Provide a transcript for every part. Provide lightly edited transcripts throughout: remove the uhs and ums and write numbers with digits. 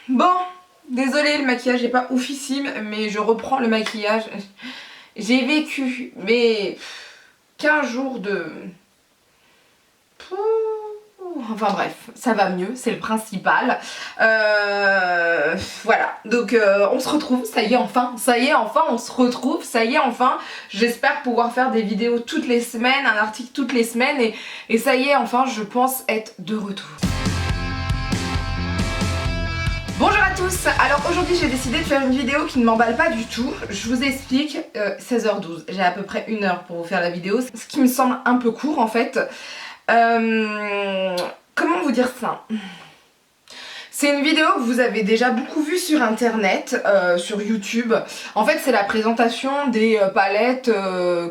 Bon, désolée, le maquillage n'est pas oufissime, mais je reprends le maquillage. J'ai vécu mais 15 jours de... Enfin bref, ça va mieux, c'est le principal. Voilà, donc on se retrouve, ça y est enfin, on se retrouve, ça y est enfin. J'espère pouvoir faire des vidéos toutes les semaines, un article toutes les semaines et ça y est enfin, je pense être de retour. Bonjour à tous, alors aujourd'hui j'ai décidé de faire une vidéo qui ne m'emballe pas du tout. Je vous explique, 16h12, j'ai à peu près 1 heure pour vous faire la vidéo, ce qui me semble un peu court en fait. Comment vous dire ça? C'est une vidéo que vous avez déjà beaucoup vue sur internet, sur YouTube. En fait c'est la présentation des palettes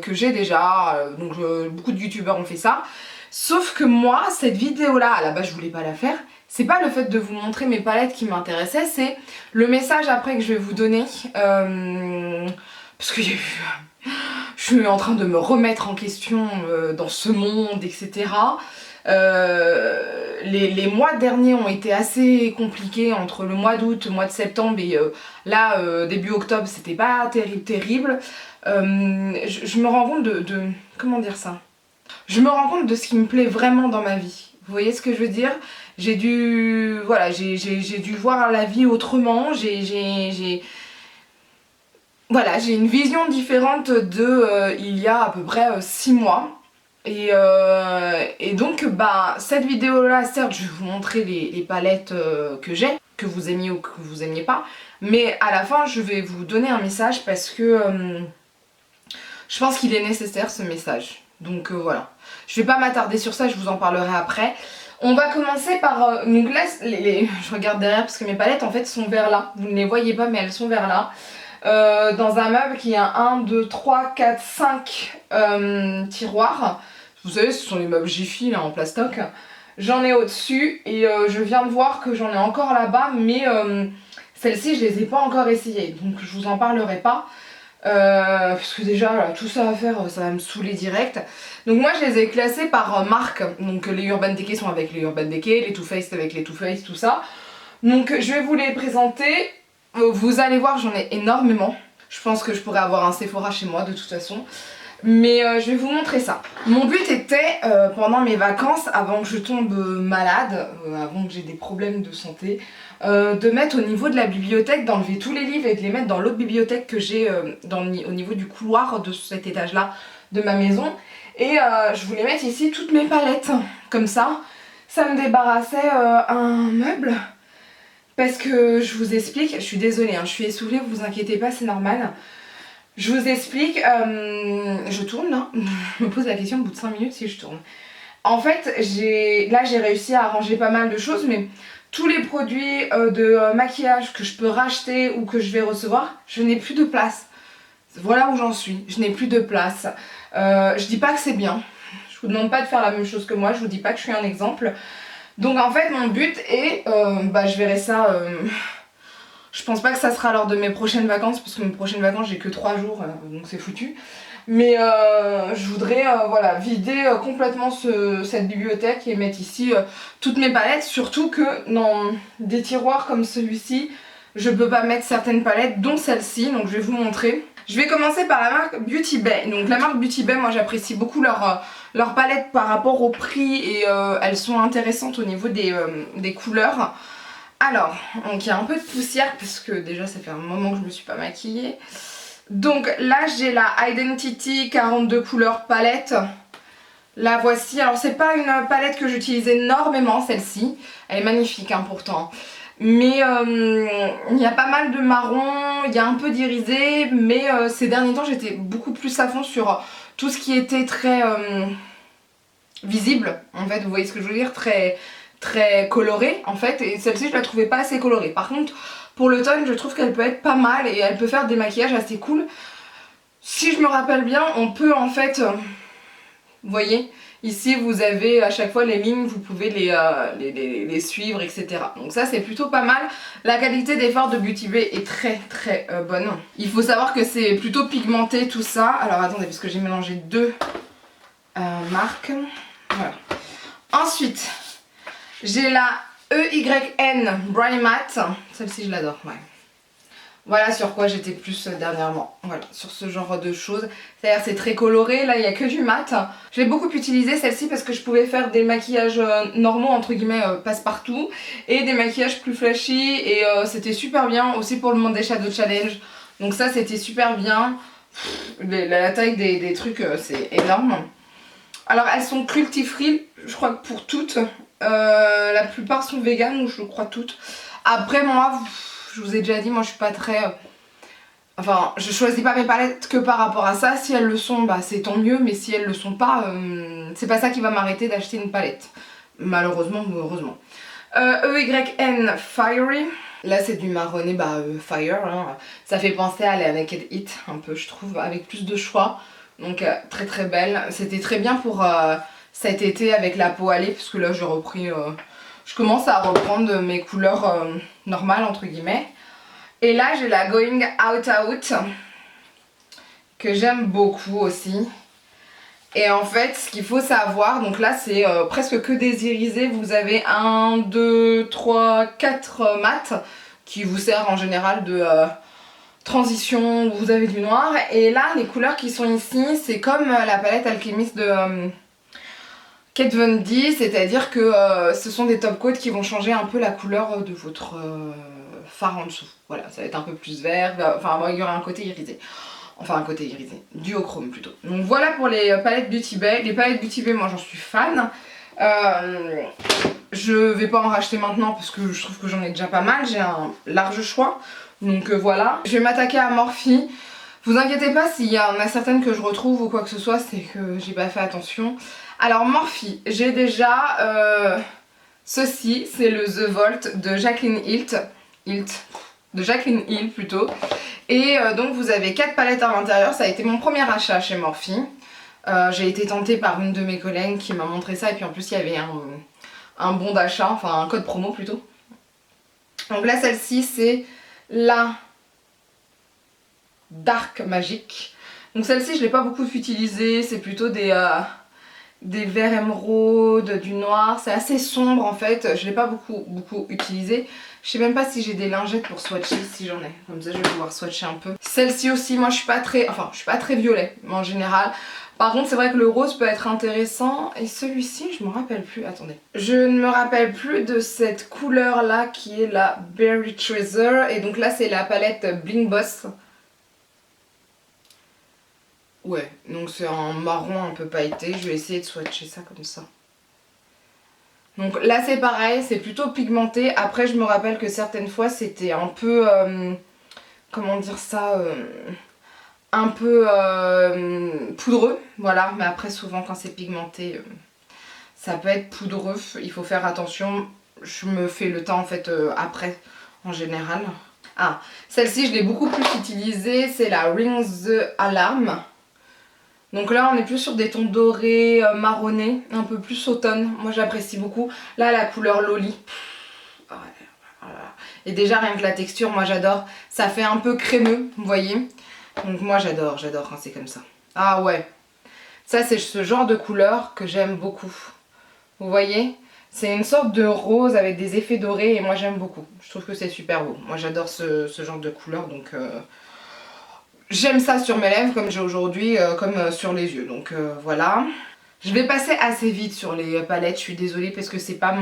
que j'ai déjà, donc beaucoup de youtubeurs ont fait ça. Sauf que moi, cette vidéo là, à la base je voulais pas la faire. C'est pas le fait de vous montrer mes palettes qui m'intéressait, c'est le message après que je vais vous donner. Parce que je suis en train de me remettre en question dans ce monde, etc. Les mois derniers ont été assez compliqués entre le mois d'août, le mois de septembre et là début octobre c'était pas terrible. Je me rends compte de... Comment dire ça? Je me rends compte de ce qui me plaît vraiment dans ma vie. Vous voyez ce que je veux dire? J'ai dû... Voilà, j'ai dû voir la vie autrement. Voilà, j'ai une vision différente de il y a à peu près 6 mois. Et donc bah cette vidéo là, certes je vais vous montrer les palettes que j'ai, que vous aimiez ou que vous aimiez pas, mais à la fin je vais vous donner un message parce que je pense qu'il est nécessaire ce message. Donc voilà, je vais pas m'attarder sur ça, je vous en parlerai après. On va commencer par, donc là je regarde derrière parce que mes palettes en fait sont vers là, vous ne les voyez pas mais elles sont vers là. Dans un meuble qui a 1, 2, 3, 4, 5 tiroirs. Vous savez ce sont les meubles Jiffy là en plastoc. J'en ai au-dessus et je viens de voir que j'en ai encore là-bas mais celles-ci je les ai pas encore essayées donc je vous en parlerai pas. Parce que déjà là, tout ça à faire ça va me saouler direct. Donc moi je les ai classées par marque. Donc les Urban Decay sont avec les Urban Decay, les Too Faced avec les Too Faced, tout ça. Donc je vais vous les présenter. Vous allez voir j'en ai énormément. Je pense que je pourrais avoir un Sephora chez moi de toute façon. Mais je vais vous montrer ça. Mon but était pendant mes vacances, avant que je tombe malade, avant que j'ai des problèmes de santé, de mettre au niveau de la bibliothèque, d'enlever tous les livres et de les mettre dans l'autre bibliothèque que j'ai au niveau du couloir de cet étage là de ma maison. Et je voulais mettre ici toutes mes palettes, comme ça me débarrassait un meuble. Parce que je vous explique, je suis désolée, je suis essoufflée, vous inquiétez pas, c'est normal. Je vous explique, je tourne là, je me pose la question au bout de 5 minutes si je tourne. En fait, là j'ai réussi à arranger pas mal de choses, mais tous les produits de maquillage que je peux racheter ou que je vais recevoir, je n'ai plus de place. Voilà où j'en suis, je n'ai plus de place. Je dis pas que c'est bien, je vous demande pas de faire la même chose que moi, je vous dis pas que je suis un exemple. Donc en fait mon but est, je verrai ça, je pense pas que ça sera lors de mes prochaines vacances parce que mes prochaines vacances j'ai que 3 jours donc c'est foutu. Mais je voudrais voilà, vider complètement cette bibliothèque et mettre ici toutes mes palettes. Surtout que dans des tiroirs comme celui-ci, je peux pas mettre certaines palettes dont celle-ci, donc je vais vous montrer. Je vais commencer par la marque Beauty Bay. Donc la marque Beauty Bay, moi j'apprécie beaucoup leur palette par rapport au prix et elles sont intéressantes au niveau des couleurs. Alors, donc il y a un peu de poussière parce que déjà ça fait un moment que je me suis pas maquillée. Donc là j'ai la Identity 42 couleurs palette. La voici, alors c'est pas une palette que j'utilise énormément celle-ci. Elle est magnifique pourtant. Mais il y a pas mal de marron, il y a un peu d'irisé, mais ces derniers temps j'étais beaucoup plus à fond sur tout ce qui était très visible, en fait, vous voyez ce que je veux dire, très colorée en fait, et celle-ci je la trouvais pas assez colorée. Par contre pour l'automne je trouve qu'elle peut être pas mal et elle peut faire des maquillages assez cool. Si je me rappelle bien on peut en fait, vous voyez, ici vous avez à chaque fois les lignes, vous pouvez les suivre, etc. Donc ça c'est plutôt pas mal. La qualité d'effort de Beauty Bay est très bonne. Il faut savoir que c'est plutôt pigmenté tout ça. Alors attendez parce que j'ai mélangé deux marques. Voilà. Ensuite j'ai la EYN Bright Matte. Celle-ci je l'adore, ouais. Voilà sur quoi j'étais plus dernièrement, voilà, sur ce genre de choses. C'est-à-dire c'est très coloré, là il n'y a que du mat. Je l'ai beaucoup utilisé celle-ci parce que je pouvais faire des maquillages normaux, entre guillemets, passe-partout. Et des maquillages plus flashy et c'était super bien aussi pour le Monday Shadow Challenge. Donc ça c'était super bien. La taille des trucs c'est énorme. Alors elles sont cruelty free, je crois que pour toutes. La plupart sont vegan, ou je crois toutes. Après moi... Je vous ai déjà dit, moi je suis pas très... Enfin, je choisis pas mes palettes que par rapport à ça. Si elles le sont, bah c'est tant mieux. Mais si elles le sont pas, c'est pas ça qui va m'arrêter d'acheter une palette. Malheureusement ou heureusement. EYN Fiery. Là c'est du marronné, Fire. Hein. Ça fait penser à la Naked It, un peu je trouve, avec plus de choix. Donc très très belle. C'était très bien pour cet été avec la peau hâlée. Parce que là j'ai repris... je commence à reprendre mes couleurs normales entre guillemets. Et là j'ai la Going Out Out que j'aime beaucoup aussi. Et en fait ce qu'il faut savoir, donc là c'est presque que des irisés. Vous avez 1, 2, 3, 4 mat qui vous servent en général de transition où vous avez du noir. Et là les couleurs qui sont ici c'est comme la palette alchimiste de... Kate Von D, c'est-à-dire que ce sont des top coats qui vont changer un peu la couleur de votre fard en dessous. Voilà, ça va être un peu plus vert, enfin il y aura un côté irisé. Enfin un côté irisé, duochrome plutôt. Donc voilà pour les palettes Beauty Bay. Les palettes Beauty Bay, moi j'en suis fan. Je vais pas en racheter maintenant parce que je trouve que j'en ai déjà pas mal. J'ai un large choix. Donc voilà. Je vais m'attaquer à Morphe. Vous inquiétez pas s'il y en a certaines que je retrouve ou quoi que ce soit, c'est que j'ai pas fait attention. Alors Morphe, j'ai déjà ceci, c'est le The Vault de Jaclyn Hill. De Jaclyn Hill plutôt. Et donc vous avez 4 palettes à l'intérieur, ça a été mon premier achat chez Morphe. J'ai été tentée par une de mes collègues qui m'a montré ça et puis en plus il y avait un bon d'achat, enfin un code promo plutôt. Donc là celle-ci c'est la Dark Magic. Donc celle-ci je l'ai pas beaucoup utilisée, c'est plutôt des verts émeraude, du noir, c'est assez sombre en fait, je l'ai pas beaucoup utilisé. Je sais même pas si j'ai des lingettes pour swatcher, si j'en ai, comme ça je vais pouvoir swatcher un peu. Celle-ci aussi, moi je suis pas très violet en général. Par contre c'est vrai que le rose peut être intéressant. Et celui-ci je me rappelle plus, attendez. Je ne me rappelle plus de cette couleur là qui est la Berry Treasure. Et donc là c'est la palette Bling Boss. Ouais, donc c'est un marron un peu pailleté. Je vais essayer de swatcher ça comme ça. Donc là c'est pareil, c'est plutôt pigmenté. Après je me rappelle que certaines fois c'était un peu... comment dire ça un peu poudreux. Voilà, mais après souvent quand c'est pigmenté, ça peut être poudreux. Il faut faire attention. Je me fais le teint en fait après en général. Ah, celle-ci je l'ai beaucoup plus utilisée. C'est la Ring the Alarm. Donc là on est plus sur des tons dorés, marronnés, un peu plus automne. Moi j'apprécie beaucoup. Là la couleur Loli. Et déjà rien que la texture, moi j'adore. Ça fait un peu crémeux, vous voyez. Donc moi j'adore quand c'est comme ça. Ah ouais. Ça c'est ce genre de couleur que j'aime beaucoup. Vous voyez? C'est une sorte de rose avec des effets dorés et moi j'aime beaucoup. Je trouve que c'est super beau. Moi j'adore ce genre de couleur donc... j'aime ça sur mes lèvres comme j'ai aujourd'hui, comme sur les yeux. Donc voilà. Je vais passer assez vite sur les palettes. Je suis désolée parce que c'est pas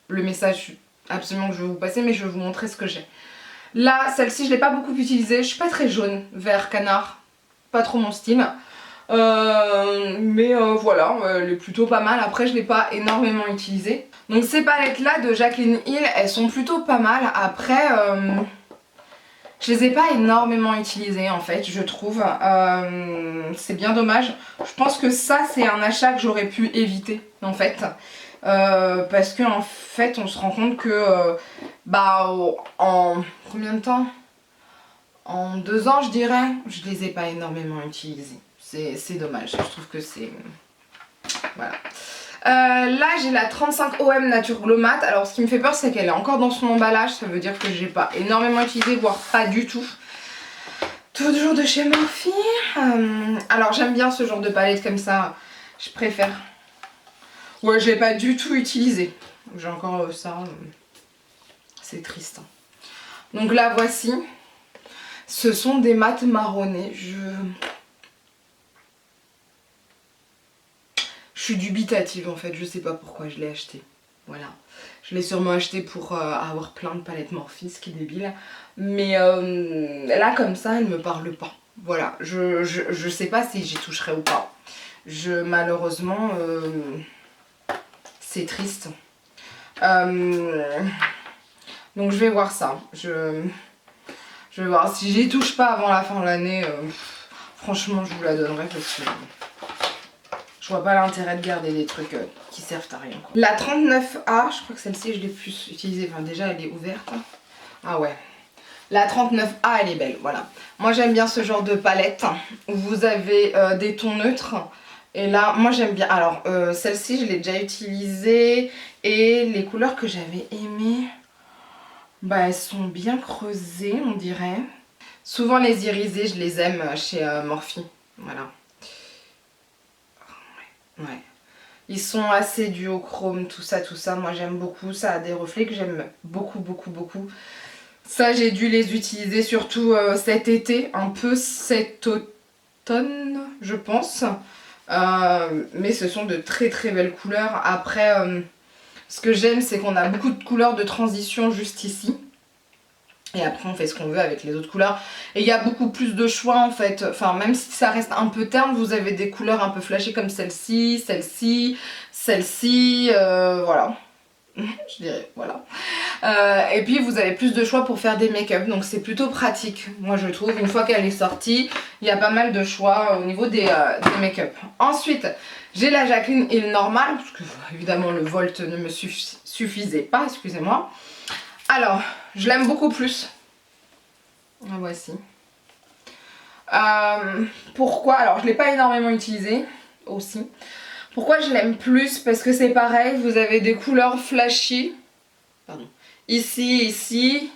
le message absolument que je vais vous passer. Mais je vais vous montrer ce que j'ai. Là, celle-ci, je l'ai pas beaucoup utilisée. Je suis pas très jaune, vert, canard. Pas trop mon style. Mais voilà, elle est plutôt pas mal. Après, je l'ai pas énormément utilisée. Donc ces palettes-là de Jaclyn Hill, elles sont plutôt pas mal. Après... je les ai pas énormément utilisées en fait, je trouve. C'est bien dommage. Je pense que ça c'est un achat que j'aurais pu éviter en fait. Parce que en fait on se rend compte que en combien de temps? En 2 ans je dirais, je les ai pas énormément utilisées. C'est dommage, je trouve que c'est... Voilà. Là j'ai la 35 OM Nature Glow Matte. Alors ce qui me fait peur c'est qu'elle est encore dans son emballage. Ça veut dire que j'ai pas énormément utilisé, voire pas du tout. Toujours de chez Morphe. Alors j'aime bien ce genre de palette comme ça. Je préfère. Ouais, je l'ai pas du tout utilisé. J'ai encore ça. c'est triste. Donc là voici, ce sont des mats marronnés. Je suis dubitative en fait, je sais pas pourquoi je l'ai acheté. Voilà, je l'ai sûrement acheté pour avoir plein de palettes Morphe, ce qui est débile. Mais là comme ça, elle me parle pas. Voilà, je sais pas si j'y toucherai ou pas. Malheureusement, c'est triste. Donc je vais voir ça. Je vais voir si j'y touche pas avant la fin de l'année. Franchement, je vous la donnerai parce que je vois pas l'intérêt de garder des trucs qui servent à rien, quoi. La 39A, je crois que celle-ci je l'ai plus utilisée. Enfin déjà elle est ouverte. Ah ouais. La 39A elle est belle, voilà. Moi j'aime bien ce genre de palette où vous avez des tons neutres. Et là, moi j'aime bien. Alors celle-ci je l'ai déjà utilisée. Et les couleurs que j'avais aimées, bah elles sont bien creusées on dirait. Souvent les irisés je les aime chez Morphe. Voilà. Ouais. Ils sont assez duochrome, tout ça. Moi j'aime beaucoup. Ça a des reflets que j'aime beaucoup. Ça j'ai dû les utiliser surtout cet été, un peu cet automne je pense. Mais ce sont de très belles couleurs. Après, ce que j'aime c'est qu'on a beaucoup de couleurs de transition juste ici. Et après on fait ce qu'on veut avec les autres couleurs. Et il y a beaucoup plus de choix en fait. Enfin même si ça reste un peu terne, vous avez des couleurs un peu flashées comme celle-ci, voilà. Je dirais, voilà. Et puis vous avez plus de choix pour faire des make-up. Donc c'est plutôt pratique, moi je trouve. Une fois qu'elle est sortie, il y a pas mal de choix au niveau des make-up. Ensuite, j'ai la Jacqueline Hill normale. Parce que évidemment le Volt ne me suffisait pas, excusez-moi. Alors, je l'aime beaucoup plus. La voici. Pourquoi? Alors, je ne l'ai pas énormément utilisée aussi. Pourquoi je l'aime plus? Parce que c'est pareil, vous avez des couleurs flashy. Pardon. Ici.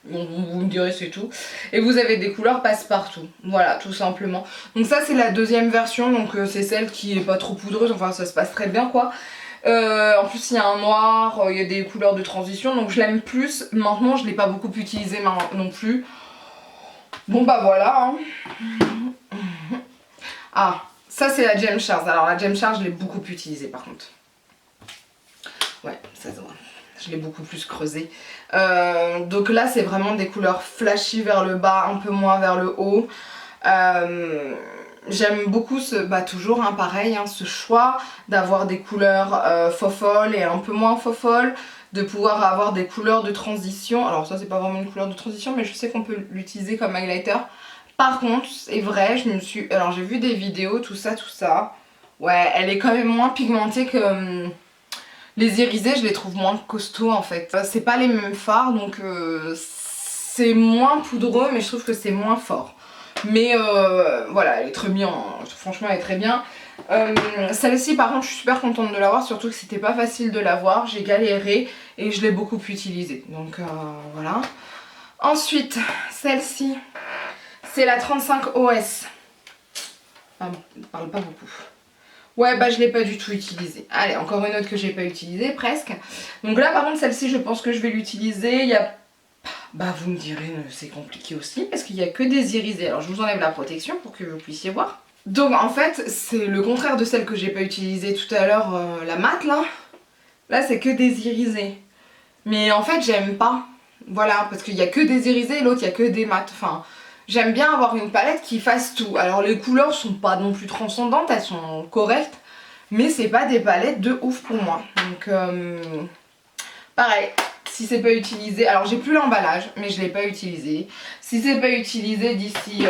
Bon, vous me direz c'est tout. Et vous avez des couleurs passe-partout. Voilà, tout simplement. Donc ça, c'est la deuxième version. Donc c'est celle qui est pas trop poudreuse. Enfin, ça se passe très bien, quoi. En plus il y a un noir, il y a des couleurs de transition, donc je l'aime plus. Maintenant je ne l'ai pas beaucoup utilisé non plus. Bon bah voilà hein. Ah, ça c'est la Gem Charge. Alors la Gem Charge je l'ai beaucoup utilisée par contre. Ouais, ça se voit. Je l'ai beaucoup plus creusée. Donc là c'est vraiment des couleurs flashy vers le bas, un peu moins vers le haut. J'aime beaucoup toujours hein, pareil, hein, ce choix d'avoir des couleurs faux folles et un peu moins faux folles, de pouvoir avoir des couleurs de transition. Alors ça c'est pas vraiment une couleur de transition mais je sais qu'on peut l'utiliser comme highlighter. Par contre c'est vrai, alors j'ai vu des vidéos, tout ça. Ouais, elle est quand même moins pigmentée que les irisés, je les trouve moins costauds en fait. C'est pas les mêmes fards donc c'est moins poudreux mais je trouve que c'est moins fort. Mais voilà, elle est très bien, franchement elle est très bien. Celle-ci par contre je suis super contente de l'avoir, surtout que c'était pas facile de l'avoir, j'ai galéré et je l'ai beaucoup utilisée. Donc voilà. Ensuite, celle-ci, c'est la 35 OS. Ah, elle parle pas beaucoup. Ouais bah je l'ai pas du tout utilisée. Allez, encore une autre que j'ai pas utilisée, presque. Donc là par contre celle-ci je pense que je vais l'utiliser. Il y a... Bah vous me direz, c'est compliqué aussi parce qu'il n'y a que des irisés. Alors je vous enlève la protection pour que vous puissiez voir. Donc en fait c'est le contraire de celle que j'ai pas utilisée tout à l'heure, la mat là. Là c'est que des irisés. Mais en fait j'aime pas. Voilà, parce qu'il n'y a que des irisés et l'autre il y a que des mats. Enfin, j'aime bien avoir une palette qui fasse tout. Alors les couleurs sont pas non plus transcendantes, elles sont correctes. Mais c'est pas des palettes de ouf pour moi. Donc pareil. Si c'est pas utilisé, alors j'ai plus l'emballage mais je l'ai pas utilisé. Si c'est pas utilisé d'ici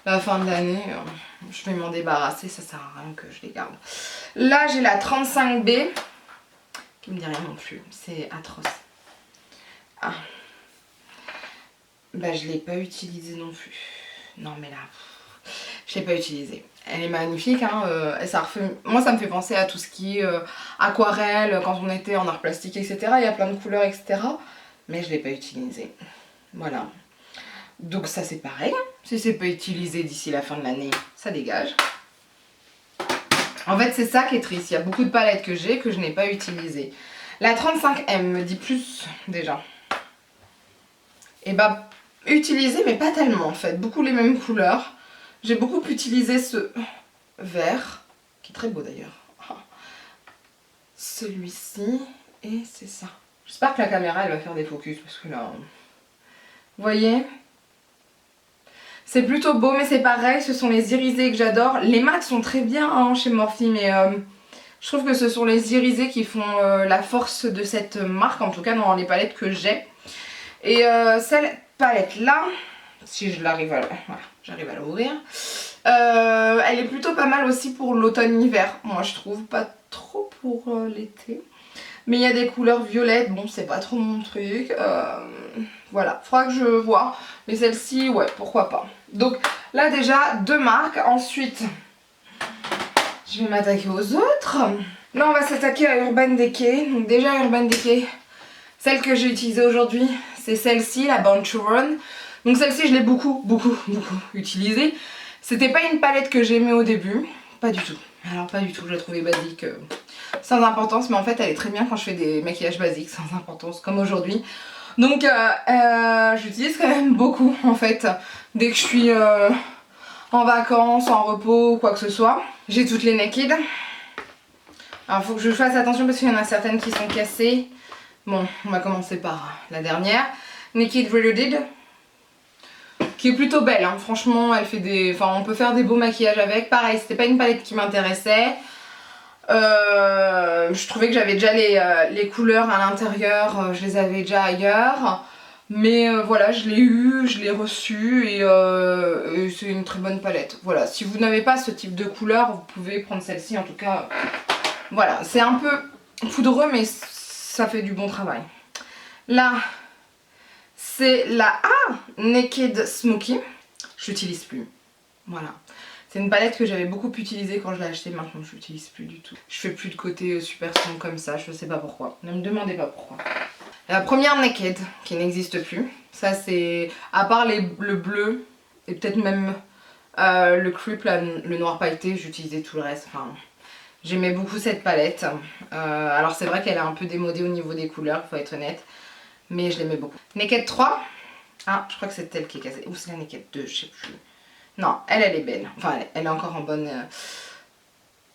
la fin de l'année, je vais m'en débarrasser, ça sert à rien que je les garde. Là j'ai la 35B qui me dit rien non plus, c'est atroce. Ah, bah je l'ai pas utilisée non plus. Non mais là, je l'ai pas utilisée. Elle est magnifique, hein, moi ça me fait penser à tout ce qui est aquarelle, quand on était en art plastique, etc. Il y a plein de couleurs, etc. Mais je l'ai pas utilisée. Voilà. Donc ça c'est pareil, si c'est pas utilisé d'ici la fin de l'année, ça dégage. En fait c'est ça qui est triste, il y a beaucoup de palettes que j'ai que je n'ai pas utilisées. La 35M me dit plus déjà. Et bah utilisé mais pas tellement en fait, beaucoup les mêmes couleurs. J'ai beaucoup utilisé ce vert, qui est très beau d'ailleurs. Celui-ci et c'est ça. J'espère que la caméra elle va faire des focus parce que là... Vous voyez? C'est plutôt beau mais c'est pareil, ce sont les irisés que j'adore. Les mats sont très bien hein, chez Morphe mais je trouve que ce sont les irisés qui font la force de cette marque, en tout cas dans les palettes que j'ai. Et cette palette là, si je l'arrive à... Voilà, j'arrive à l'ouvrir. Elle est plutôt pas mal aussi pour l'automne-hiver. Moi je trouve pas trop pour l'été. Mais il y a des couleurs violettes, bon c'est pas trop mon truc. Voilà, faudra que je vois. Mais celle-ci, ouais, pourquoi pas. Donc là déjà, 2 marques. Ensuite, je vais m'attaquer aux autres. Là on va s'attaquer à Urban Decay. Donc déjà Urban Decay, celle que j'ai utilisée aujourd'hui, c'est celle-ci, la Born to Run. Donc celle-ci je l'ai beaucoup utilisée. C'était pas une palette que j'aimais au début, pas du tout. Alors pas du tout, je la trouvais basique, sans importance, mais en fait elle est très bien quand je fais des maquillages basiques sans importance, comme aujourd'hui. Donc j'utilise quand même beaucoup en fait, dès que je suis en vacances, en repos ou quoi que ce soit. J'ai toutes les Naked. Alors faut que je fasse attention parce qu'il y en a certaines qui sont cassées. Bon, on va commencer par la dernière. Naked Reloaded. Qui est plutôt belle, hein. Franchement, elle fait des... Enfin, on peut faire des beaux maquillages avec. Pareil, c'était pas une palette qui m'intéressait. Je trouvais que j'avais déjà les couleurs à l'intérieur, je les avais déjà ailleurs. Mais voilà, je l'ai eu, je l'ai reçu et c'est une très bonne palette. Voilà, si vous n'avez pas ce type de couleur, vous pouvez prendre celle-ci. En tout cas, voilà, c'est un peu poudreux, mais ça fait du bon travail. Là... c'est la Naked Smoky. Je l'utilise plus. Voilà. C'est une palette que j'avais beaucoup utilisée quand je l'ai achetée. Maintenant, je l'utilise plus du tout. Je fais plus de côté super sombre comme ça. Je sais pas pourquoi. Ne me demandez pas pourquoi. La première Naked qui n'existe plus. Ça, c'est... À part le bleu et peut-être même le creep, là, le noir pailleté, j'utilisais tout le reste. Enfin, j'aimais beaucoup cette palette. Alors, c'est vrai qu'elle est un peu démodée au niveau des couleurs, faut être honnête. Mais je l'aimais beaucoup. Naked 3. Ah, je crois que c'est elle qui est cassée. Ou c'est la Naked 2, je sais plus. Non, elle est belle. Enfin, elle est encore en bonne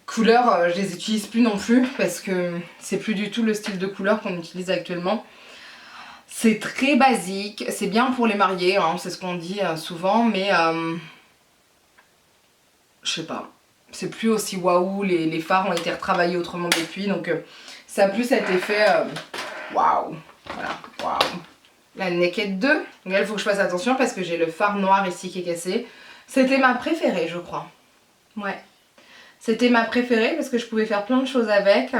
couleur. Je les utilise plus non plus parce que c'est plus du tout le style de couleur qu'on utilise actuellement. C'est très basique. C'est bien pour les mariés, hein, c'est ce qu'on dit souvent. Mais je sais pas. C'est plus aussi waouh. Les fards ont été retravaillés autrement depuis. Donc ça a plus cet effet waouh. Voilà, waouh. La Naked 2. Donc là, il faut que je fasse attention parce que j'ai le fard noir ici qui est cassé. C'était ma préférée, je crois. Ouais. C'était ma préférée parce que je pouvais faire plein de choses avec.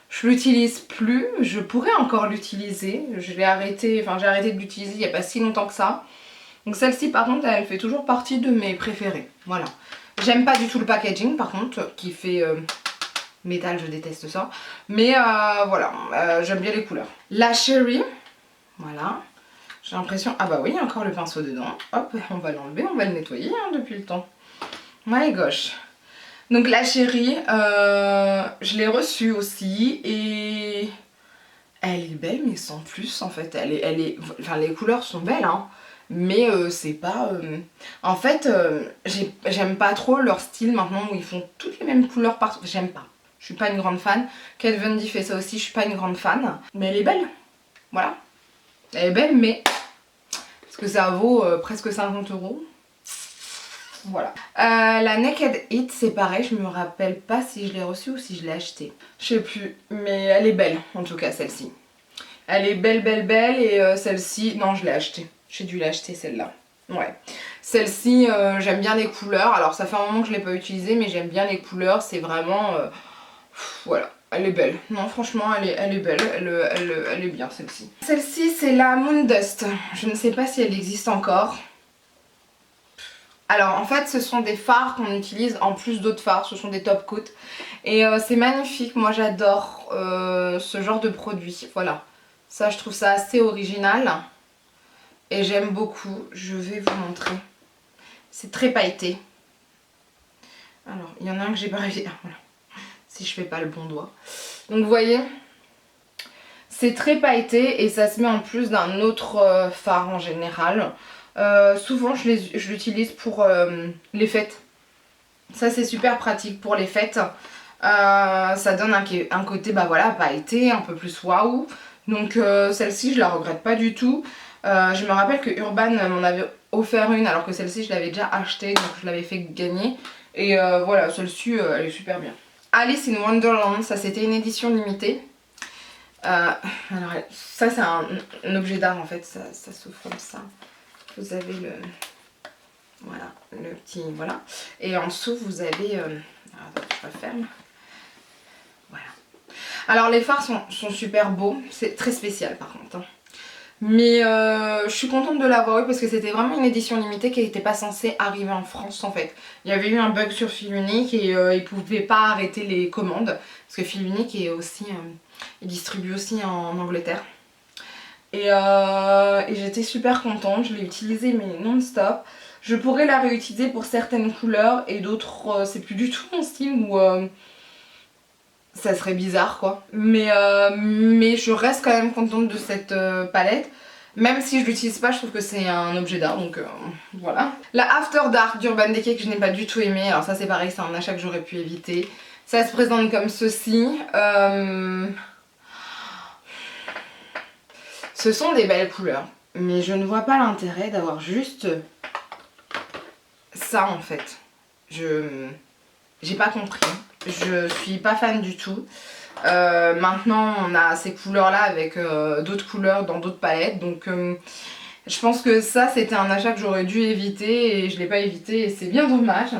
Je l'utilise plus. Je pourrais encore l'utiliser. Je l'ai arrêté, enfin j'ai arrêté de l'utiliser il n'y a pas si longtemps que ça. Donc celle-ci, par contre, elle fait toujours partie de mes préférées. Voilà. J'aime pas du tout le packaging, par contre, qui fait... métal, je déteste ça. Mais voilà, j'aime bien les couleurs. La Cherry, voilà. J'ai l'impression... Ah bah oui, il y a encore le pinceau dedans. Hop, on va l'enlever, on va le nettoyer hein, depuis le temps. My gosh. Donc la Cherry, je l'ai reçue aussi et... elle est belle mais sans plus en fait. Enfin, les couleurs sont belles hein. Mais c'est pas... En fait, j'aime pas trop leur style maintenant où ils font toutes les mêmes couleurs partout. J'aime pas. Je suis pas une grande fan. Kat Von D fait ça aussi, je suis pas une grande fan. Mais elle est belle. Voilà. Elle est belle, mais... parce que ça vaut presque 50 €. Voilà. La Naked It, c'est pareil, je me rappelle pas si je l'ai reçue ou si je l'ai achetée. Je sais plus, mais elle est belle, en tout cas, celle-ci. Elle est belle, belle, belle, et celle-ci... non, je l'ai achetée. J'ai dû l'acheter, celle-là. Ouais. Celle-ci, j'aime bien les couleurs. Alors, ça fait un moment que je l'ai pas utilisée, mais j'aime bien les couleurs. C'est vraiment... voilà, elle est belle. Non, franchement, elle est belle. Elle est bien, celle-ci. Celle-ci, c'est la Moon Dust. Je ne sais pas si elle existe encore. Alors, en fait, ce sont des fards qu'on utilise en plus d'autres fards. Ce sont des top coats. Et c'est magnifique. Moi, j'adore ce genre de produit. Voilà. Ça, je trouve ça assez original. Et j'aime beaucoup. Je vais vous montrer. C'est très pailleté. Alors, il y en a un que j'ai pas réussi. Ah, voilà. Si je fais pas le bon doigt. Donc vous voyez, C'est très pailleté et ça se met en plus d'un autre fard en général. Souvent je l'utilise pour les fêtes. Ça c'est super pratique pour les fêtes. Ça donne un côté bah voilà, pailleté, un peu plus waouh. Donc celle-ci je la regrette pas du tout. Je me rappelle que Urban m'en avait offert une alors que celle-ci je l'avais déjà achetée, donc je l'avais fait gagner. Et voilà, celle-ci elle est super bien. Alice in Wonderland, ça c'était une édition limitée. Alors ça c'est un objet d'art en fait, ça s'ouvre comme ça. Vous avez le... Voilà, le petit... Voilà. Et en dessous vous avez... Attends, je referme. Voilà. Alors les fards sont super beaux, c'est très spécial par contre. Hein. Mais je suis contente de l'avoir eu parce que c'était vraiment une édition limitée qui n'était pas censée arriver en France en fait. Il y avait eu un bug sur Fil Unique et ils pouvaient pas arrêter les commandes. Parce que Fil Unique est aussi... il distribue aussi en Angleterre. Et j'étais super contente, je l'ai utilisée mais non-stop. Je pourrais la réutiliser pour certaines couleurs et d'autres c'est plus du tout mon style ou ça serait bizarre quoi. Mais je reste quand même contente de cette palette. Même si je l'utilise pas, je trouve que c'est un objet d'art, donc voilà. La After Dark d'Urban Decay que je n'ai pas du tout aimé. Alors ça c'est pareil, c'est un achat que j'aurais pu éviter. Ça se présente comme ceci. Ce sont des belles couleurs, mais je ne vois pas l'intérêt d'avoir juste ça en fait. J'ai pas compris. Je suis pas fan du tout. Maintenant on a ces couleurs là avec d'autres couleurs dans d'autres palettes, donc je pense que ça c'était un achat que j'aurais dû éviter et je l'ai pas évité et c'est bien dommage.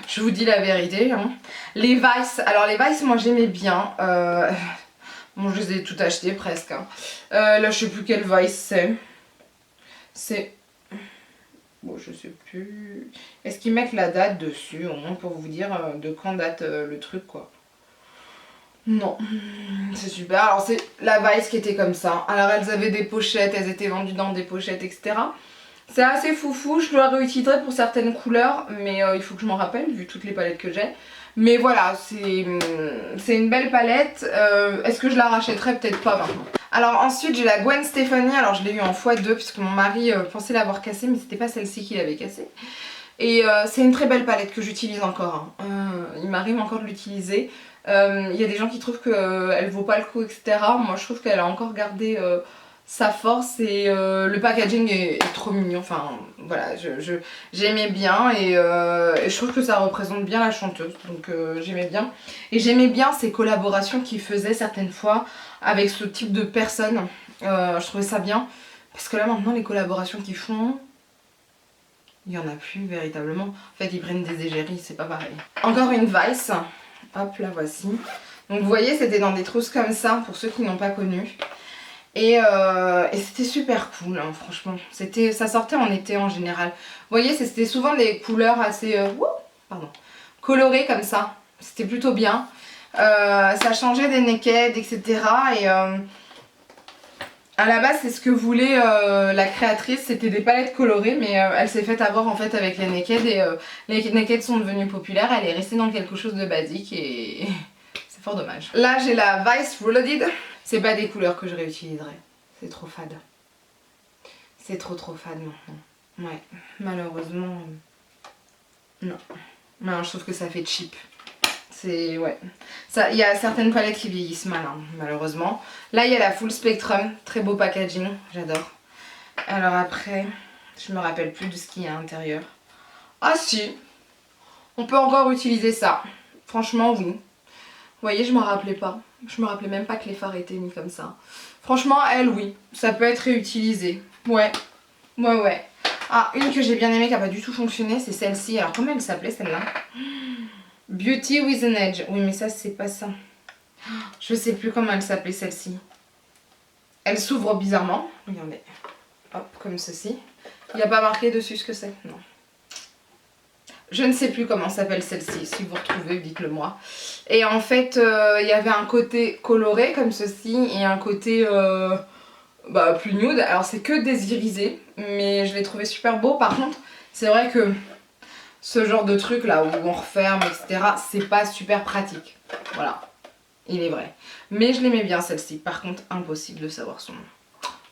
Je vous dis la vérité. Hein. Les Vice, alors les Vice moi j'aimais bien. Bon, je les ai toutes achetées presque. Hein. Là, je sais plus quel Vice c'est. C'est... Bon, je sais plus... Est-ce qu'ils mettent la date dessus, au moins pour vous dire de quand date le truc, quoi. Non. C'est super. Alors, c'est la Vice qui était comme ça. Alors, elles avaient des pochettes, elles étaient vendues dans des pochettes, etc. C'est assez foufou. Je le réutiliserai pour certaines couleurs, mais il faut que je m'en rappelle, vu toutes les palettes que j'ai. Mais voilà, c'est une belle palette. Est-ce que je la rachèterai? Peut-être pas maintenant. Alors ensuite j'ai la Gwen Stefani. Alors je l'ai eu en x2 puisque mon mari pensait l'avoir cassée, mais c'était pas celle-ci qu'il avait cassée. Et c'est une très belle palette que j'utilise encore. Hein. Il m'arrive encore de l'utiliser. Il y a des gens qui trouvent qu'elle vaut pas le coup, etc. Moi je trouve qu'elle a encore gardé sa force et le packaging est trop mignon. Enfin voilà, j'aimais bien et je trouve que ça représente bien la chanteuse, donc j'aimais bien. Et j'aimais bien ces collaborations qu'il faisait certaines fois avec ce type de personnes. Je trouvais ça bien parce que là maintenant les collaborations qu'ils font, il n'y en a plus véritablement. En fait ils prennent des égéries, c'est pas pareil. Encore une Vice, hop la voici. Donc vous voyez c'était dans des trousses comme ça pour ceux qui n'ont pas connu. Et c'était super cool, hein, franchement. Ça sortait en été en général. Vous voyez, c'était souvent des couleurs assez colorées comme ça. C'était plutôt bien. Ça changeait des naked, etc. Et à la base, c'est ce que voulait la créatrice. C'était des palettes colorées, mais elle s'est fait avoir en fait avec les naked. Et les naked sont devenus populaires. Elle est restée dans quelque chose de basique et c'est fort dommage. Là, j'ai la Vice Reloaded. C'est pas des couleurs que je réutiliserai. C'est trop fade. C'est trop fade maintenant. Ouais, malheureusement... Non. Non, je trouve que ça fait cheap. C'est... ouais. Il y a certaines palettes qui vieillissent mal, hein, malheureusement. Là, il y a la Full Spectrum. Très beau packaging. J'adore. Alors après, je me rappelle plus de ce qu'il y a à l'intérieur. Ah si, on peut encore utiliser ça. Franchement, oui. Vous voyez, je me rappelais pas. Je me rappelais même pas que les fards étaient mis comme ça. Franchement, elle, oui. Ça peut être réutilisé. Ouais. Ouais. Ah, une que j'ai bien aimée qui a pas du tout fonctionné, c'est celle-ci. Alors, comment elle s'appelait celle-là? Beauty with an Edge. Oui, mais ça, c'est pas ça. Je sais plus comment elle s'appelait celle-ci. Elle s'ouvre bizarrement. Regardez. Hop, comme ceci. Il n'y a pas marqué dessus ce que c'est. Non. Je ne sais plus comment s'appelle celle-ci, si vous retrouvez, dites-le moi. Et en fait, il y avait un côté coloré comme ceci et un côté plus nude. Alors c'est que des irisés, mais je l'ai trouvé super beau. Par contre, c'est vrai que ce genre de truc là où on referme, etc., c'est pas super pratique. Voilà. il est vrai. Mais je l'aimais bien celle-ci, par contre impossible de savoir son nom.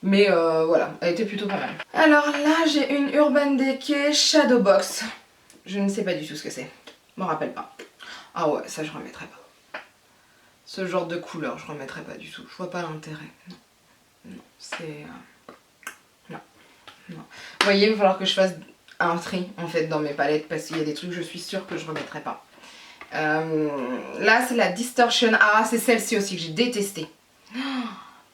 Mais voilà, elle était plutôt pas mal. Alors là j'ai une Urban Decay Shadow Box. Je ne sais pas du tout ce que c'est, je m'en rappelle pas. Ah ouais, ça je remettrai pas. Ce genre de couleur je remettrai pas du tout, je vois pas l'intérêt. Non, non, c'est... non, non. Vous voyez, il va falloir que je fasse un tri en fait dans mes palettes parce qu'il y a des trucs je suis sûre que je remettrai pas. Là c'est la Distortion. Ah c'est celle-ci aussi que j'ai détestée.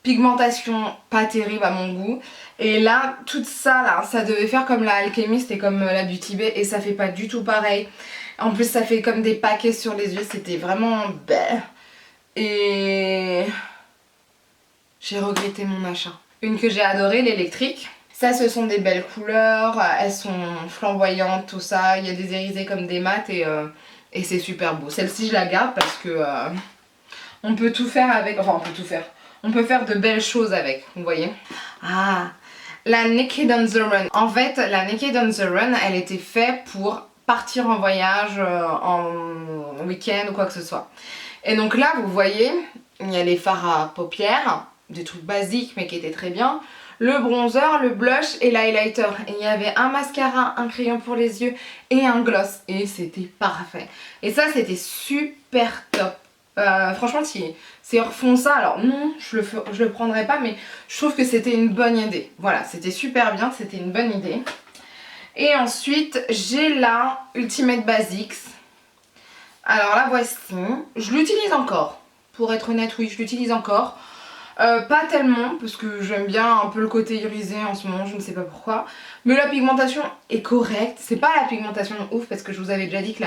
Pigmentation pas terrible à mon goût. Et là tout ça là ça devait faire comme la Alchemist et comme la Beauty Bay et ça fait pas du tout pareil. En plus ça fait comme des paquets sur les yeux, c'était vraiment bête. Et j'ai regretté mon achat. Une que j'ai adorée, l'électrique. Ça ce sont des belles couleurs, elles sont flamboyantes, tout ça. Il y a des irisés comme des mat et c'est super beau. Celle-ci je la garde parce que on peut tout faire avec, enfin on peut tout faire. On peut faire de belles choses avec, vous voyez. Ah, la Naked on the Run. En fait, la Naked on the Run, elle était faite pour partir en voyage, en week-end ou quoi que ce soit. Et donc là, vous voyez, il y a les fards à paupières, des trucs basiques mais qui étaient très bien. Le bronzer, le blush et l'highlighter. Et il y avait un mascara, un crayon pour les yeux et un gloss. Et c'était parfait. Et ça, c'était super top. Franchement, si ils refont ça, alors non, je le prendrai pas, mais je trouve que c'était une bonne idée. Voilà, c'était super bien, c'était une bonne idée. Et ensuite, j'ai la Ultimate Basics. Alors la voici, je l'utilise encore. Pour être honnête, oui, je l'utilise encore. Pas tellement, parce que j'aime bien un peu le côté irisé en ce moment, je ne sais pas pourquoi. Mais la pigmentation est correcte. C'est pas la pigmentation ouf, parce que je vous avais déjà dit que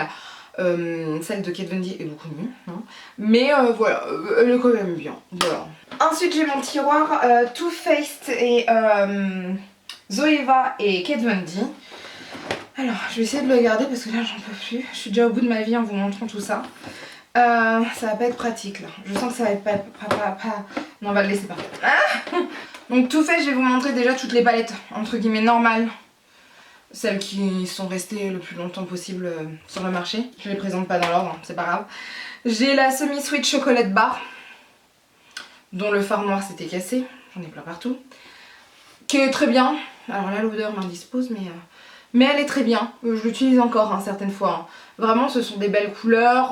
celle de Kat Von D est beaucoup mieux. Hein. Mais voilà, elle est quand même bien. Voilà. Ensuite, j'ai mon tiroir Too Faced et Zoeva et Kat Von D. Alors, je vais essayer de le garder parce que là, j'en peux plus. Je suis déjà au bout de ma vie en vous montrant tout ça. Ça va pas être pratique là. Je sens que ça va être pas... Non, on va le laisser partir. Ah donc tout fait, je vais vous montrer déjà toutes les palettes entre guillemets normales. Celles qui sont restées le plus longtemps possible sur le marché. Je les présente pas dans l'ordre, c'est pas grave. J'ai la semi-sweet chocolate bar, dont le fard noir s'était cassé. J'en ai plein partout. Qui est très bien. Alors là, l'odeur m'indispose, mais elle est très bien. Je l'utilise encore hein, certaines fois. Hein. Vraiment, ce sont des belles couleurs.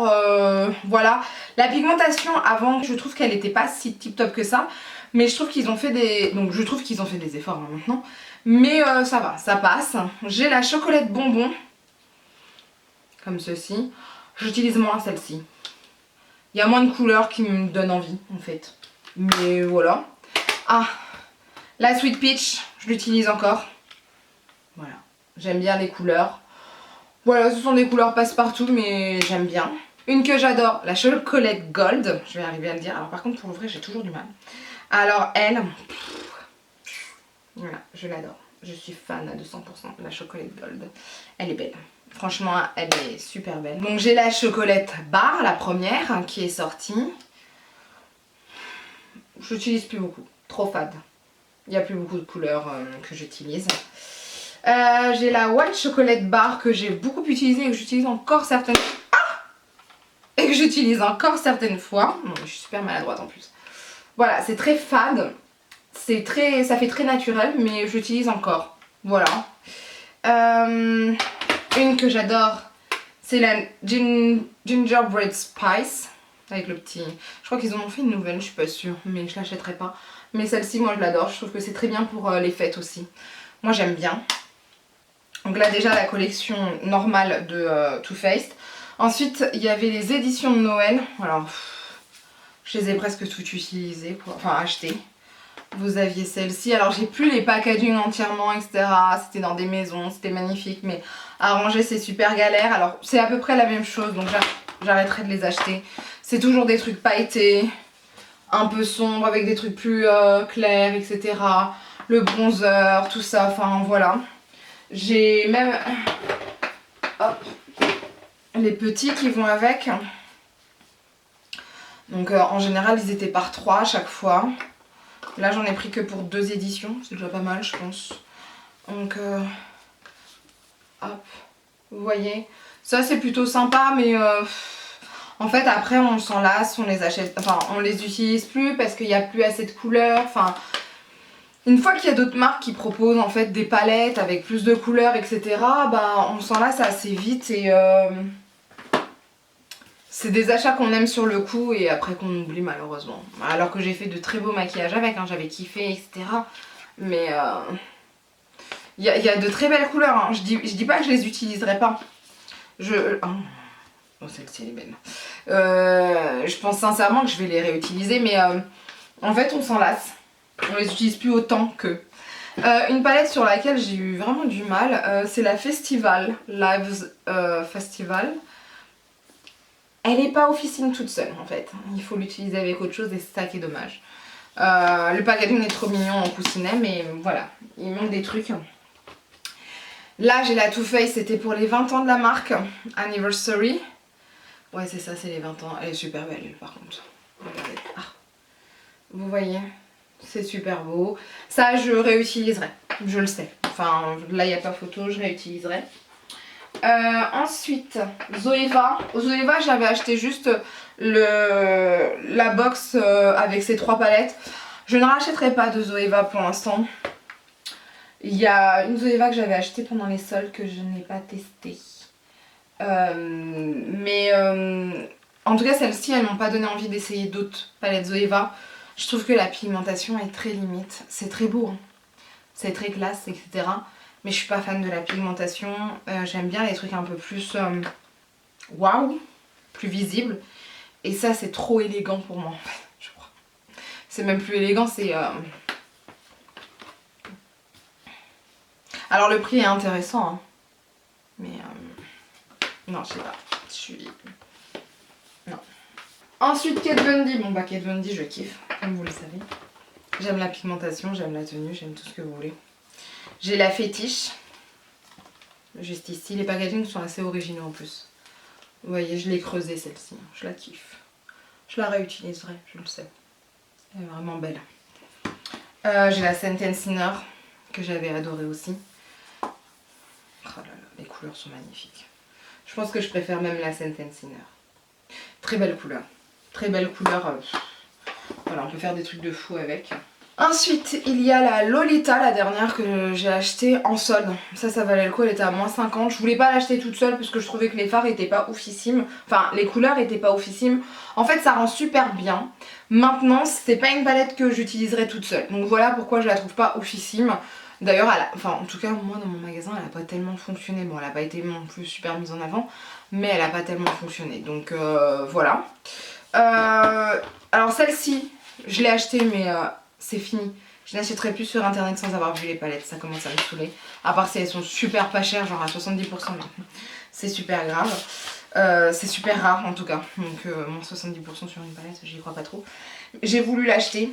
Voilà. La pigmentation, avant, je trouve qu'elle n'était pas si tip top que ça. Mais je trouve qu'ils ont fait des... Donc je trouve qu'ils ont fait des efforts hein, maintenant. Mais ça va, ça passe. J'ai la chocolate bonbon. Comme ceci. J'utilise moins celle-ci. Il y a moins de couleurs qui me donnent envie, en fait. Mais voilà. Ah, la Sweet Peach, je l'utilise encore. Voilà. J'aime bien les couleurs. Voilà, ce sont des couleurs passe-partout, mais j'aime bien. Une que j'adore, la chocolate gold. Je vais arriver à le dire. Alors par contre, pour l'ouvrir, j'ai toujours du mal. Alors elle, voilà, je l'adore. Je suis fan à 200% de la chocolate gold. Elle est belle. Franchement, elle est super belle. Donc j'ai la chocolate bar, la première, hein, qui est sortie. Je l'utilise plus beaucoup. Trop fade. Il n'y a plus beaucoup de couleurs que j'utilise. J'ai la white chocolate bar que j'ai beaucoup utilisée et que j'utilise encore certaines fois. Ah et que j'utilise encore certaines fois. Non, je suis super maladroite en plus. Voilà, c'est très fade. Ça fait très naturel, mais j'utilise encore. Voilà. Une que j'adore, c'est la Gingerbread Spice. Avec le petit... Je crois qu'ils en ont fait une nouvelle, je suis pas sûre, mais je l'achèterai pas. Mais celle-ci, moi je l'adore. Je trouve que c'est très bien pour les fêtes aussi. Moi j'aime bien. Donc là déjà la collection normale de Too Faced. Ensuite il y avait les éditions de Noël. Alors je les ai presque toutes utilisées, quoi. Enfin achetées. Vous aviez celle-ci. Alors j'ai plus les packaging entièrement etc. C'était dans des maisons, c'était magnifique. Mais à ranger c'est super galère. Alors c'est à peu près la même chose donc j'arrêterai de les acheter. C'est toujours des trucs pailletés, un peu sombres avec des trucs plus clairs etc. Le bronzer, tout ça, enfin voilà. J'ai même hop, les petits qui vont avec. Donc en général ils étaient par 3 à chaque fois. Là j'en ai pris que pour 2 éditions, c'est déjà pas mal je pense. Donc hop, vous voyez. Ça c'est plutôt sympa mais En fait après on s'en lasse, on les achète, enfin on les utilise plus parce qu'il n'y a plus assez de couleurs, enfin... Une fois qu'il y a d'autres marques qui proposent en fait des palettes avec plus de couleurs, etc., bah on s'en lasse assez vite et c'est des achats qu'on aime sur le coup et après qu'on oublie malheureusement. Alors que j'ai fait de très beaux maquillages avec, hein, j'avais kiffé, etc. Mais il y a de très belles couleurs, hein. Je dis pas que je les utiliserai pas. Oh, celle-ci elle est belle. Je pense sincèrement que je vais les réutiliser, mais en fait on s'en lasse. On les utilise plus autant que. Une palette sur laquelle j'ai eu vraiment du mal, c'est la Festival, Lives Festival. Elle n'est pas officine toute seule en fait. Il faut l'utiliser avec autre chose et c'est ça qui est dommage. Le packaging est trop mignon en coussinet, mais voilà, il manque des trucs. Là j'ai la Too Faced, c'était pour les 20 ans de la marque, Anniversary. Ouais c'est ça, c'est les 20 ans. Elle est super belle par contre. Regardez. Ah. Vous voyez, c'est super beau. Ça je réutiliserai, je le sais. Enfin là il n'y a pas photo, je réutiliserai. Ensuite, Zoeva. Zoeva, j'avais acheté juste la box avec ces 3 palettes. Je ne rachèterai pas de Zoeva pour l'instant. Il y a une Zoeva que j'avais achetée pendant les soldes que je n'ai pas testée. En tout cas, celles-ci, elles m'ont pas donné envie d'essayer d'autres palettes Zoeva. Je trouve que la pigmentation est très limite. C'est très beau, hein. C'est très classe, etc. Mais je suis pas fan de la pigmentation. J'aime bien les trucs un peu plus waouh, plus visibles. Et ça, c'est trop élégant pour moi, en fait, je crois. C'est même plus élégant, c'est... Alors, le prix est intéressant, hein. Mais... non, je sais pas. Je suis... non. Ensuite, Kat Von D. Bon, bah, Kat Von D, je kiffe, comme vous le savez. J'aime la pigmentation, j'aime la tenue, j'aime tout ce que vous voulez. J'ai la fétiche. Juste ici, les packagings sont assez originaux en plus. Vous voyez, je l'ai creusée celle-ci, je la kiffe. Je la réutiliserai, je le sais. Elle est vraiment belle. J'ai la Scented Sinner que j'avais adorée aussi. Oh là là, les couleurs sont magnifiques. Je pense que je préfère même la Scented Sinner. Très belle couleur. Très belle couleur. Voilà, on peut faire des trucs de fou avec. Ensuite, il y a la Lolita, la dernière que j'ai achetée en solde. Ça valait le coup, elle était à moins 50. Je voulais pas l'acheter toute seule parce que je trouvais que les fards étaient pas oufissimes. Enfin, les couleurs étaient pas oufissimes. En fait, ça rend super bien. Maintenant, c'est pas une palette que j'utiliserai toute seule. Donc voilà pourquoi je la trouve pas oufissime. D'ailleurs, enfin, en tout cas, moi dans mon magasin, elle a pas tellement fonctionné. Bon, elle a pas été non plus super mise en avant, mais elle a pas tellement fonctionné. Donc voilà. Alors celle-ci, je l'ai achetée, mais... c'est fini. Je n'achèterai plus sur internet sans avoir vu les palettes, ça commence à me saouler. À part si elles sont super pas chères, genre à 70%, c'est super grave. C'est super rare en tout cas. Donc mon 70% sur une palette, j'y crois pas trop. J'ai voulu l'acheter.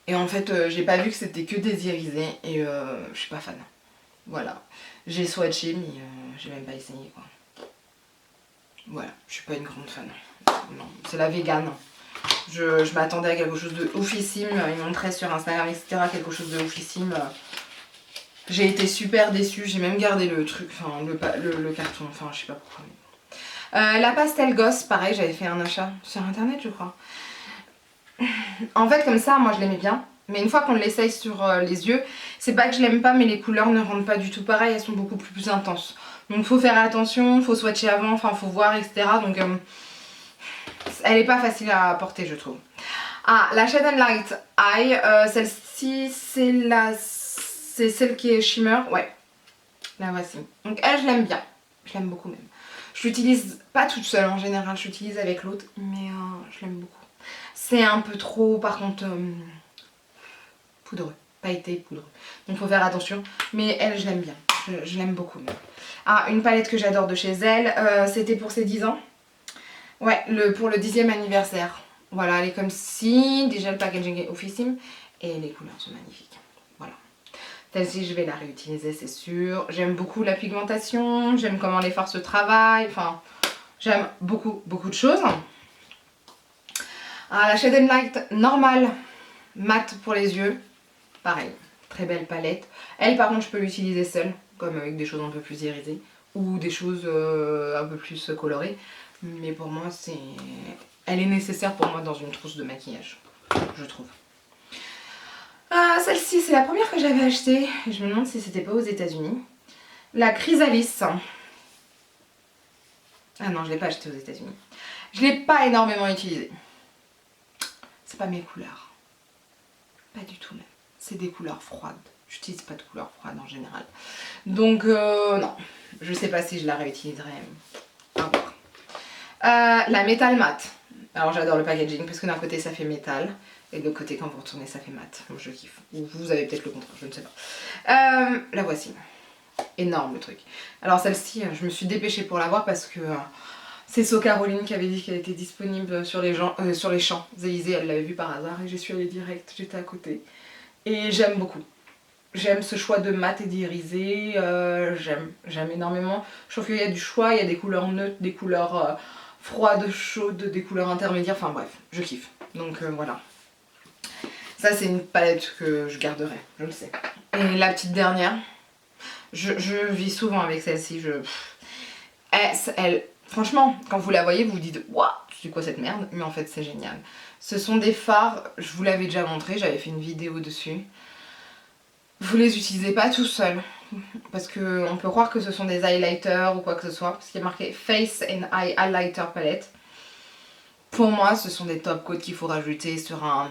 Et en fait, j'ai pas vu que c'était que des irisés. Et je suis pas fan. Voilà. J'ai swatché, mais j'ai même pas essayé quoi. Voilà, je suis pas une grande fan. Non, c'est la vegan. Je m'attendais à quelque chose de oufissime, ils montraient sur Instagram etc quelque chose de oufissime. J'ai été super déçue, j'ai même gardé le truc, enfin le carton, enfin je sais pas pourquoi. La Pastel Gosse, pareil, j'avais fait un achat sur internet je crois. En fait comme ça, moi je l'aimais bien, mais une fois qu'on l'essaye sur les yeux, c'est pas que je l'aime pas mais les couleurs ne rendent pas du tout pareil, elles sont beaucoup plus intenses. Donc faut faire attention, faut swatcher avant, enfin faut voir etc. Donc elle est pas facile à porter je trouve. Ah, la Shade and Light Eye, celle-ci c'est celle qui est shimmer, ouais, la voici. Donc elle je l'aime bien, je l'aime beaucoup même. Je l'utilise pas toute seule en général, je l'utilise avec l'autre, mais je l'aime beaucoup. C'est un peu trop par contre poudreux, pailleté poudreux, donc faut faire attention, mais elle je l'aime bien, je l'aime beaucoup même. Ah, une palette que j'adore de chez elle, c'était pour ses 10 ans. Ouais, pour le 10e anniversaire. Voilà, elle est comme ci. Déjà, le packaging est oufissime. Et les couleurs sont magnifiques. Voilà. Celle-ci, je vais la réutiliser, c'est sûr. J'aime beaucoup la pigmentation. J'aime comment les fards se travaillent. Enfin, j'aime beaucoup, beaucoup de choses. Ah, la Shade and Light normale, mat pour les yeux. Pareil, très belle palette. Elle, par contre, je peux l'utiliser seule. Comme avec des choses un peu plus irisées. Ou des choses un peu plus colorées. Mais pour moi, elle est nécessaire pour moi dans une trousse de maquillage, je trouve. Celle-ci, c'est la première que j'avais achetée. Je me demande si c'était pas aux États-Unis. La Chrysalis. Ah non, je l'ai pas achetée aux États-Unis. Je l'ai pas énormément utilisée. C'est pas mes couleurs. Pas du tout même. C'est des couleurs froides. J'utilise pas de couleurs froides en général. Donc non. Je sais pas si je la réutiliserai. À voir. La métal mat. Alors j'adore le packaging parce que d'un côté ça fait métal. Et de l'autre côté quand vous retournez ça fait mat. Moi je kiffe. Ou vous avez peut-être le contraire, je ne sais pas. La voici. Énorme le truc. Alors celle-ci, je me suis dépêchée pour l'avoir parce que c'est So Caroline qui avait dit qu'elle était disponible sur les Champs-Élysées. Elle l'avait vue par hasard et j'y suis allée direct, j'étais à côté. Et j'aime beaucoup. J'aime ce choix de mat et d'irisé, j'aime énormément. Je trouve qu'il y a du choix, il y a des couleurs neutres, des couleurs froides, chaudes, des couleurs intermédiaires, enfin bref, je kiffe. Donc voilà. Ça c'est une palette que je garderai, je le sais. Et la petite dernière, je vis souvent avec celle-ci. Franchement, quand vous la voyez, vous vous dites waouh, c'est quoi cette merde? Mais en fait, c'est génial. Ce sont des fards, je vous l'avais déjà montré, j'avais fait une vidéo dessus. Vous les utilisez pas tout seul. Parce qu'on peut croire que ce sont des highlighters ou quoi que ce soit. Parce qu'il y a marqué Face and Eye Highlighter Palette. Pour moi, ce sont des top coats qu'il faut rajouter sur un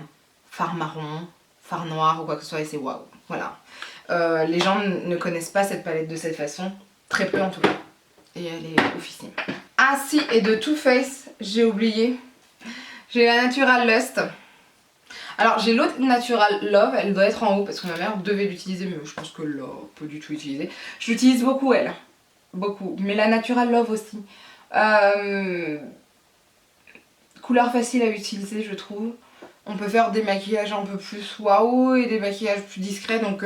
fard marron, fard noir ou quoi que ce soit. Et c'est waouh. Voilà. Les gens ne connaissent pas cette palette de cette façon. Très peu en tout cas. Et elle est oufissime. Ah si, et de Too Faced, j'ai oublié. J'ai la Natural Lust. Alors j'ai l'autre Natural Love, elle doit être en haut parce que ma mère devait l'utiliser, mais je pense que là, pas du tout utiliser. Je l'utilise beaucoup elle, beaucoup. Mais la Natural Love aussi. Couleur facile à utiliser je trouve. On peut faire des maquillages un peu plus waouh et des maquillages plus discrets. Donc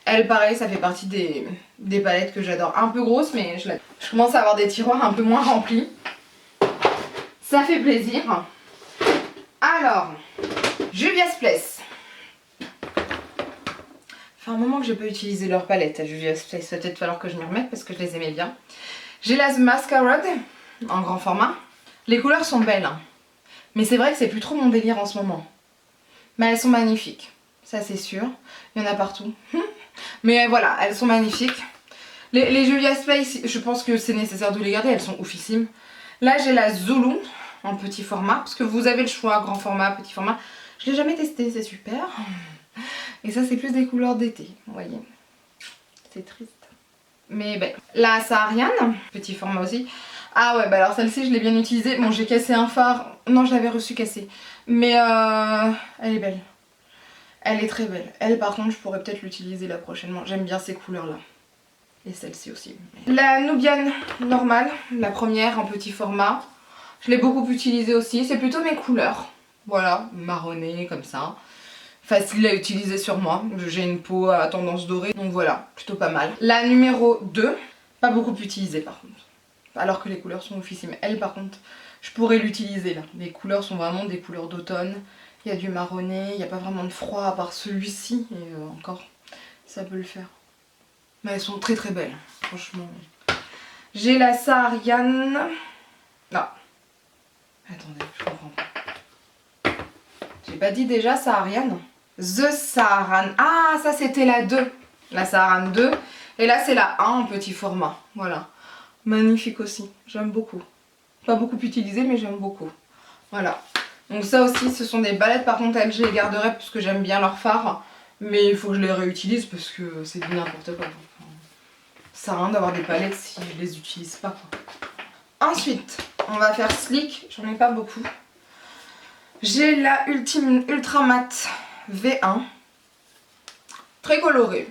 elle pareil, ça fait partie des palettes que j'adore. Un peu grosse mais je commence à avoir des tiroirs un peu moins remplis. Ça fait plaisir. Alors... Juvia's Place. Ça fait un moment que j'ai pas utilisé leur palette à Juvia's Place, il va peut-être falloir que je m'y remette parce que je les aimais bien. J'ai la Masquerade en grand format. Les couleurs sont belles, hein. Mais c'est vrai que c'est plus trop mon délire en ce moment. Mais elles sont magnifiques, ça c'est sûr. Il y en a partout. Mais voilà, elles sont magnifiques. Les Juvia's Place, je pense que c'est nécessaire de les garder, elles sont oufissimes. Là j'ai la Zulu en petit format, parce que vous avez le choix, grand format, petit format. Je l'ai jamais testé, c'est super. Et ça c'est plus des couleurs d'été, vous voyez. C'est triste. Mais ben, la Saharian, petit format aussi. Ah ouais, bah alors celle-ci je l'ai bien utilisée. Bon, j'ai cassé un phare. Non, je l'avais reçu cassé. Mais elle est belle. Elle est très belle. Elle par contre, je pourrais peut-être l'utiliser là prochainement. J'aime bien ces couleurs-là. Et celle-ci aussi. La Nubian normale, la première en petit format. Je l'ai beaucoup utilisée aussi. C'est plutôt mes couleurs. Voilà, marronné comme ça. Facile à utiliser sur moi. J'ai une peau à tendance dorée, donc voilà, plutôt pas mal. La numéro 2, pas beaucoup utilisée par contre. Alors que les couleurs sont oufissimes. Elle par contre, je pourrais l'utiliser là. Les couleurs sont vraiment des couleurs d'automne. Il y a du marronné, il n'y a pas vraiment de froid à part celui-ci. Et encore, ça peut le faire. Mais elles sont très très belles, franchement. J'ai la Saharian. Non. Attendez, je comprends pas. J'ai pas dit déjà Saharian? The Saharan. Ah, ça c'était la 2. La Saharan 2. Et là c'est la 1 en petit format. Voilà. Magnifique aussi. J'aime beaucoup. Pas beaucoup utilisé mais j'aime beaucoup. Voilà. Donc ça aussi ce sont des palettes. Par contre elles je les garderai parce que j'aime bien leur fard. Mais il faut que je les réutilise parce que c'est du n'importe quoi. Ça sert à rien d'avoir des palettes si je les utilise pas, quoi. Ensuite, on va faire Sleek. J'en ai pas beaucoup. J'ai la Ultra Matte V1. Très colorée.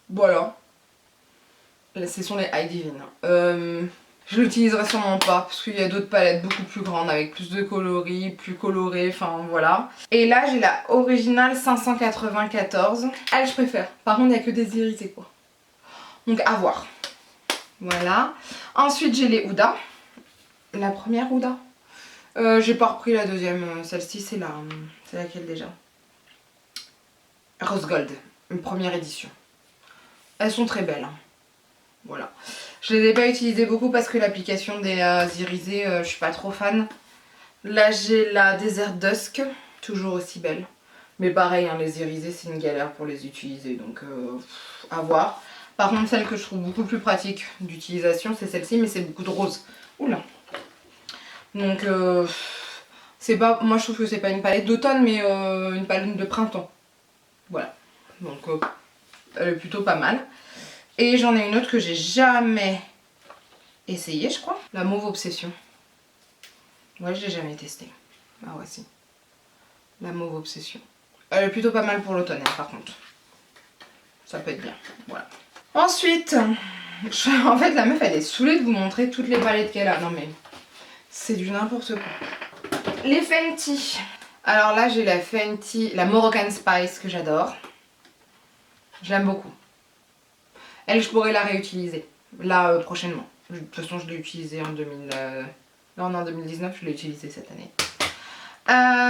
Voilà. Là, ce sont les High Divine. Je l'utiliserai sûrement pas parce qu'il y a d'autres palettes beaucoup plus grandes avec plus de coloris, plus colorées, enfin voilà. Et là j'ai la Original 594. Elle je préfère. Par contre il n'y a que des irisés quoi. Donc à voir. Voilà. Ensuite j'ai les Huda. La première Huda. J'ai pas repris la deuxième. Celle-ci c'est laquelle déjà? Rose Gold. Une première édition. Elles sont très belles. Hein. Voilà. Je les ai pas utilisées beaucoup parce que l'application des irisés, je suis pas trop fan. Là j'ai la Desert Dusk, toujours aussi belle. Mais pareil, hein, les irisés c'est une galère pour les utiliser, donc à voir. Par contre, celle que je trouve beaucoup plus pratique d'utilisation, c'est celle-ci, mais c'est beaucoup de rose. Oula. Donc c'est pas, moi je trouve que c'est pas une palette d'automne, mais une palette de printemps. Voilà. Donc elle est plutôt pas mal. Et j'en ai une autre que j'ai jamais essayée, je crois. La Mauve Obsession. Ouais, je l'ai jamais testée. Ah ouais, si. La Mauve Obsession. Elle est plutôt pas mal pour l'automne, par contre. Ça peut être bien. Voilà. Ensuite, en fait, la meuf, elle est saoulée de vous montrer toutes les palettes qu'elle a. Non mais, c'est du n'importe quoi. Les Fenty. Alors là, j'ai la Fenty, la Moroccan Spice que j'adore. Je l'aime beaucoup. Elle, je pourrais la réutiliser. Là, prochainement. De toute façon, je l'ai utilisée en 2000... Non, en 2019, je l'ai utilisée cette année.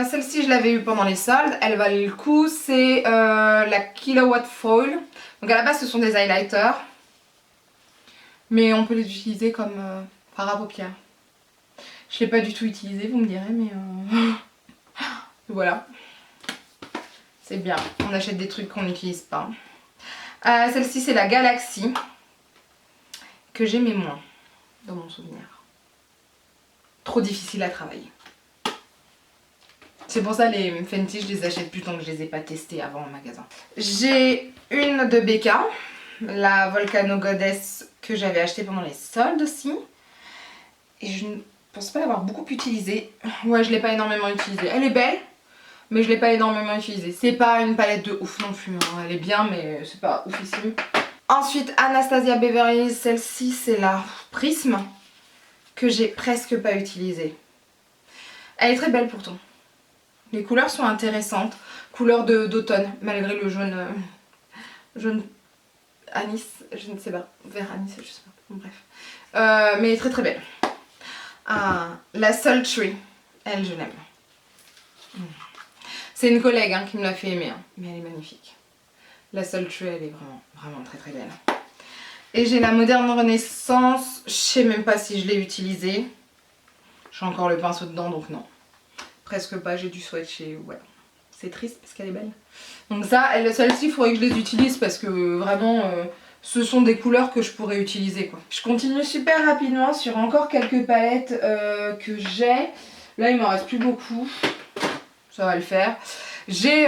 Celle-ci, je l'avais eue pendant les soldes. Elle valait le coup. C'est la Kilowatt Foil. Donc à la base, ce sont des highlighters. Mais on peut les utiliser comme fard à paupières. Je ne l'ai pas du tout utilisé, vous me direz, mais... Voilà. C'est bien. On achète des trucs qu'on n'utilise pas. Celle-ci, c'est la Galaxy. Que j'aimais moins, dans mon souvenir. Trop difficile à travailler. C'est pour ça les Fenty, je les achète plus tant que je les ai pas testés avant en magasin. J'ai une de Becca, la Volcano Goddess que j'avais achetée pendant les soldes aussi. Et je ne pense pas l'avoir beaucoup utilisée. Ouais, je l'ai pas énormément utilisée. Elle est belle, mais je l'ai pas énormément utilisée. C'est pas une palette de ouf non plus, hein. Elle est bien, mais c'est pas oufissime. Ensuite, Anastasia Beverly Hills, celle-ci c'est la Prisme que j'ai presque pas utilisée. Elle est très belle pourtant. Les couleurs sont intéressantes, couleur d'automne, malgré le jaune, jaune anis, je ne sais pas, vert anis, je sais pas, bon, bref. Mais elle est très très belle. Ah, la Sultry, elle je l'aime. C'est une collègue hein, qui me l'a fait aimer, hein, mais elle est magnifique. La Sultry, elle est vraiment très très belle. Et j'ai la Moderne Renaissance, je sais même pas si je l'ai utilisée. J'ai encore le pinceau dedans donc non. Presque pas, j'ai dû swatcher, ouais. C'est triste parce qu'elle est belle. Donc ça, celle-ci, il faudrait que je les utilise parce que vraiment, ce sont des couleurs que je pourrais utiliser quoi. Je continue super rapidement sur encore quelques palettes que j'ai. Là, il m'en reste plus beaucoup. Ça va le faire. J'ai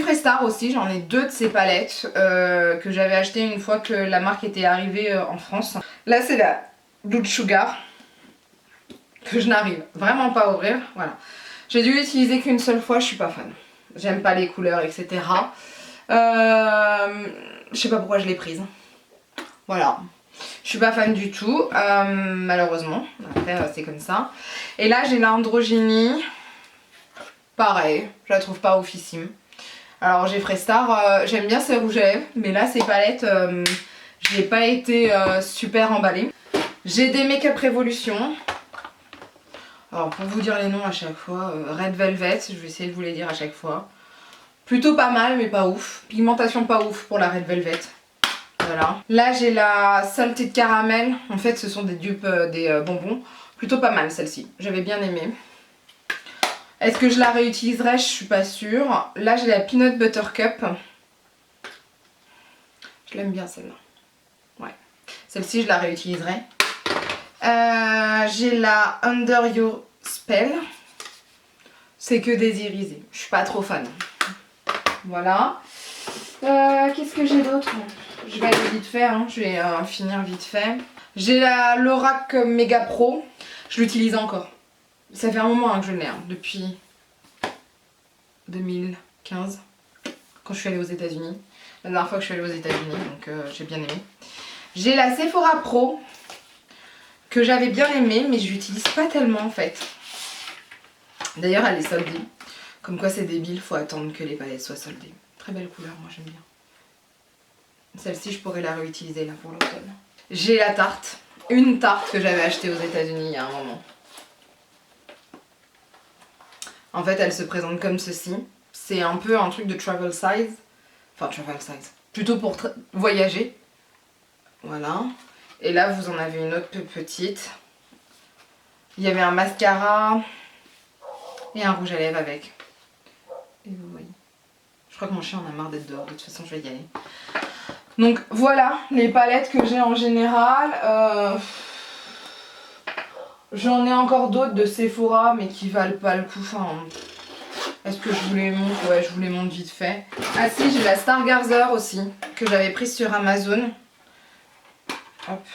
Freestar aussi, j'en ai deux de ces palettes que j'avais achetées une fois que la marque était arrivée en France. Là c'est la Blood Sugar que je n'arrive vraiment pas à ouvrir, voilà. J'ai dû l'utiliser qu'une seule fois, je suis pas fan. J'aime pas les couleurs etc. Je sais pas pourquoi je l'ai prise. Voilà. Je suis pas fan du tout, malheureusement. Après c'est comme ça. Et là j'ai l'Androgynie. Pareil, je la trouve pas oufissime. Alors j'ai Freestar, j'aime bien ces rouges à lèvres, mais là ces palettes, je n'ai pas été super emballée. J'ai des Make-up Revolution. Alors pour vous dire les noms à chaque fois, Red Velvet, je vais essayer de vous les dire à chaque fois. Plutôt pas mal mais pas ouf. Pigmentation pas ouf pour la Red Velvet. Voilà. Là j'ai la Salted Caramel, en fait ce sont des dupes, des bonbons. Plutôt pas mal celle-ci, j'avais bien aimé. Est-ce que je la réutiliserai? Je suis pas sûre. Là j'ai la Peanut Butter Cup. Je l'aime bien celle-là. Ouais. Celle-ci je la réutiliserai. J'ai la Under Your Spell. C'est que des irisés. Je suis pas trop fan. Voilà. Qu'est-ce que j'ai d'autre? Je vais aller vite fait. Hein. Je vais finir vite fait. J'ai la Lorac Mega Pro. Je l'utilise encore. Ça fait un moment hein, que je l'ai, hein, depuis 2015, quand je suis allée aux États-Unis. La dernière fois que je suis allée aux États-Unis, donc j'ai bien aimé. J'ai la Sephora Pro, que j'avais bien aimée, mais je l'utilise pas tellement en fait. D'ailleurs, elle est soldée. Comme quoi, c'est débile, faut attendre que les palettes soient soldées. Très belle couleur, moi j'aime bien. Celle-ci, je pourrais la réutiliser là pour l'automne. J'ai la Tarte, une Tarte que j'avais achetée aux États-Unis il y a un moment. En fait, elle se présente comme ceci. C'est un peu un truc de travel size. Enfin, travel size. Plutôt pour voyager. Voilà. Et là vous en avez une autre plus petite. Il y avait un mascara et un rouge à lèvres avec. Et vous voyez. Je crois que mon chien en a marre d'être dehors, de toute façon je vais y aller. Donc voilà les palettes que j'ai en général. J'en ai encore d'autres de Sephora mais qui valent pas le coup. Enfin, est-ce que je vous les montre? Ouais, je vous les montre vite fait. Ah si, j'ai la Stargazer aussi que j'avais prise sur Amazon. Hop.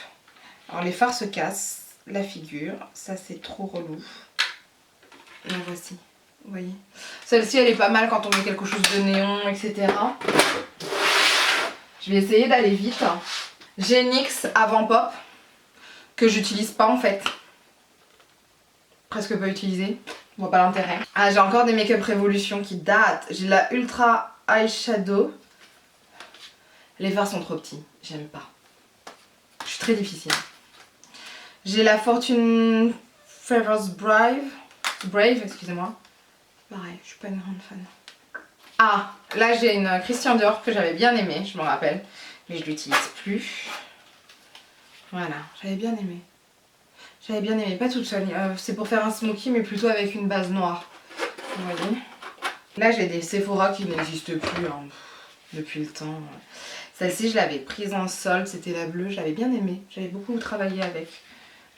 Alors les fards se cassent la figure. Ça c'est trop relou. La voici. Vous voyez. Celle-ci elle est pas mal quand on met quelque chose de néon, etc. Je vais essayer d'aller vite. J'ai NYX Avant Pop que j'utilise pas en fait. Presque pas utilisé. Je vois pas l'intérêt. Ah, j'ai encore des Make-up Revolution qui datent. J'ai la Ultra Eyeshadow. Les fards sont trop petits. J'aime pas. Je suis très difficile. J'ai la Fortune Favors Brave, excusez-moi. Pareil, je suis pas une grande fan. Ah, là j'ai une Christian Dior que j'avais bien aimée, je me rappelle. Mais je l'utilise plus. Voilà, j'avais bien aimé. J'avais bien aimé, pas toute seule. C'est pour faire un smoky mais plutôt avec une base noire. Vous voyez. Là j'ai des Sephora qui n'existent plus hein, depuis le temps. Celle-ci je l'avais prise en solde, c'était la bleue, je l'avais bien aimée. J'avais beaucoup travaillé avec.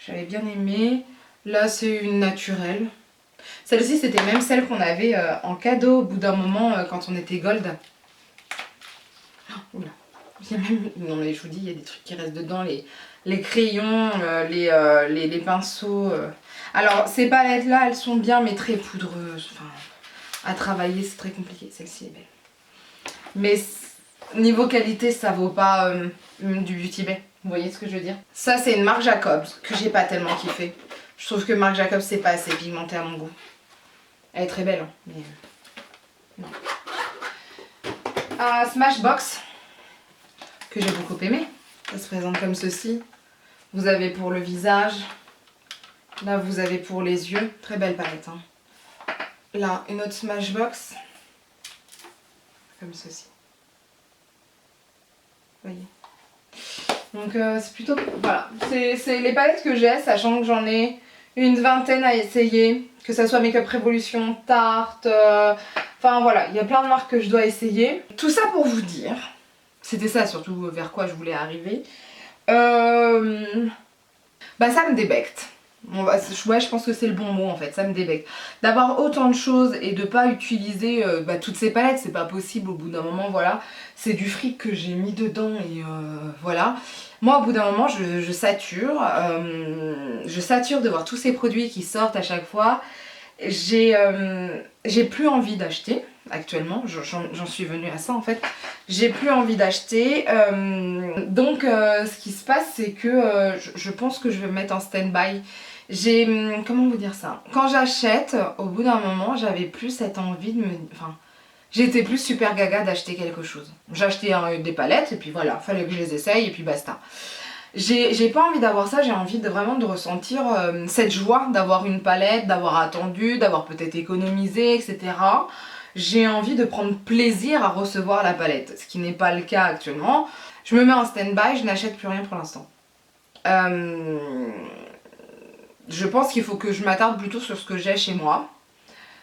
J'avais bien aimé. Là c'est une naturelle. Celle-ci c'était même celle qu'on avait en cadeau au bout d'un moment quand on était gold. Oh, oula. Il y a même... Non mais je vous dis, il y a des trucs qui restent dedans, les crayons, les pinceaux. Alors ces palettes là elles sont bien mais très poudreuses. Enfin, à travailler c'est très compliqué. Celle-ci est belle. Mais niveau qualité ça vaut pas du Beauty Bay. Vous voyez ce que je veux dire? Ça c'est une Marc Jacobs que j'ai pas tellement kiffé. Je trouve que Marc Jacobs c'est pas assez pigmenté à mon goût. Elle est très belle hein, mais non. Smashbox que j'ai beaucoup aimé. Ça se présente comme ceci. Vous avez pour le visage. Là vous avez pour les yeux. Très belle palette hein. Là une autre Smashbox. Comme ceci. Vous voyez. Donc c'est plutôt... Voilà. C'est les palettes que j'ai, sachant que j'en ai une vingtaine à essayer. Que ça soit Make-up Revolution, Tarte... Enfin voilà, il y a plein de marques que je dois essayer. Tout ça pour vous dire... C'était ça surtout vers quoi je voulais arriver. Bah ça me débecte. Ouais, je pense que c'est le bon mot en fait, ça me débecte. D'avoir autant de choses et de pas utiliser toutes ces palettes, c'est pas possible au bout d'un moment, voilà. C'est du fric que j'ai mis dedans et voilà. Moi au bout d'un moment je sature. Je sature de voir tous ces produits qui sortent à chaque fois. J'ai plus envie d'acheter actuellement, j'en suis venue à ça en fait. J'ai plus envie d'acheter, donc ce qui se passe c'est que je pense que je vais me mettre en stand-by. Comment vous dire ça? Quand j'achète, au bout d'un moment, j'avais plus cette envie de me... Enfin, j'étais plus super gaga d'acheter quelque chose. J'achetais des palettes et puis voilà, fallait que je les essaye et puis basta. J'ai pas envie d'avoir ça, j'ai envie vraiment de ressentir cette joie d'avoir une palette, d'avoir attendu, d'avoir peut-être économisé, etc. J'ai envie de prendre plaisir à recevoir la palette, ce qui n'est pas le cas actuellement. Je me mets en stand-by, je n'achète plus rien pour l'instant. Je pense qu'il faut que je m'attarde plutôt sur ce que j'ai chez moi.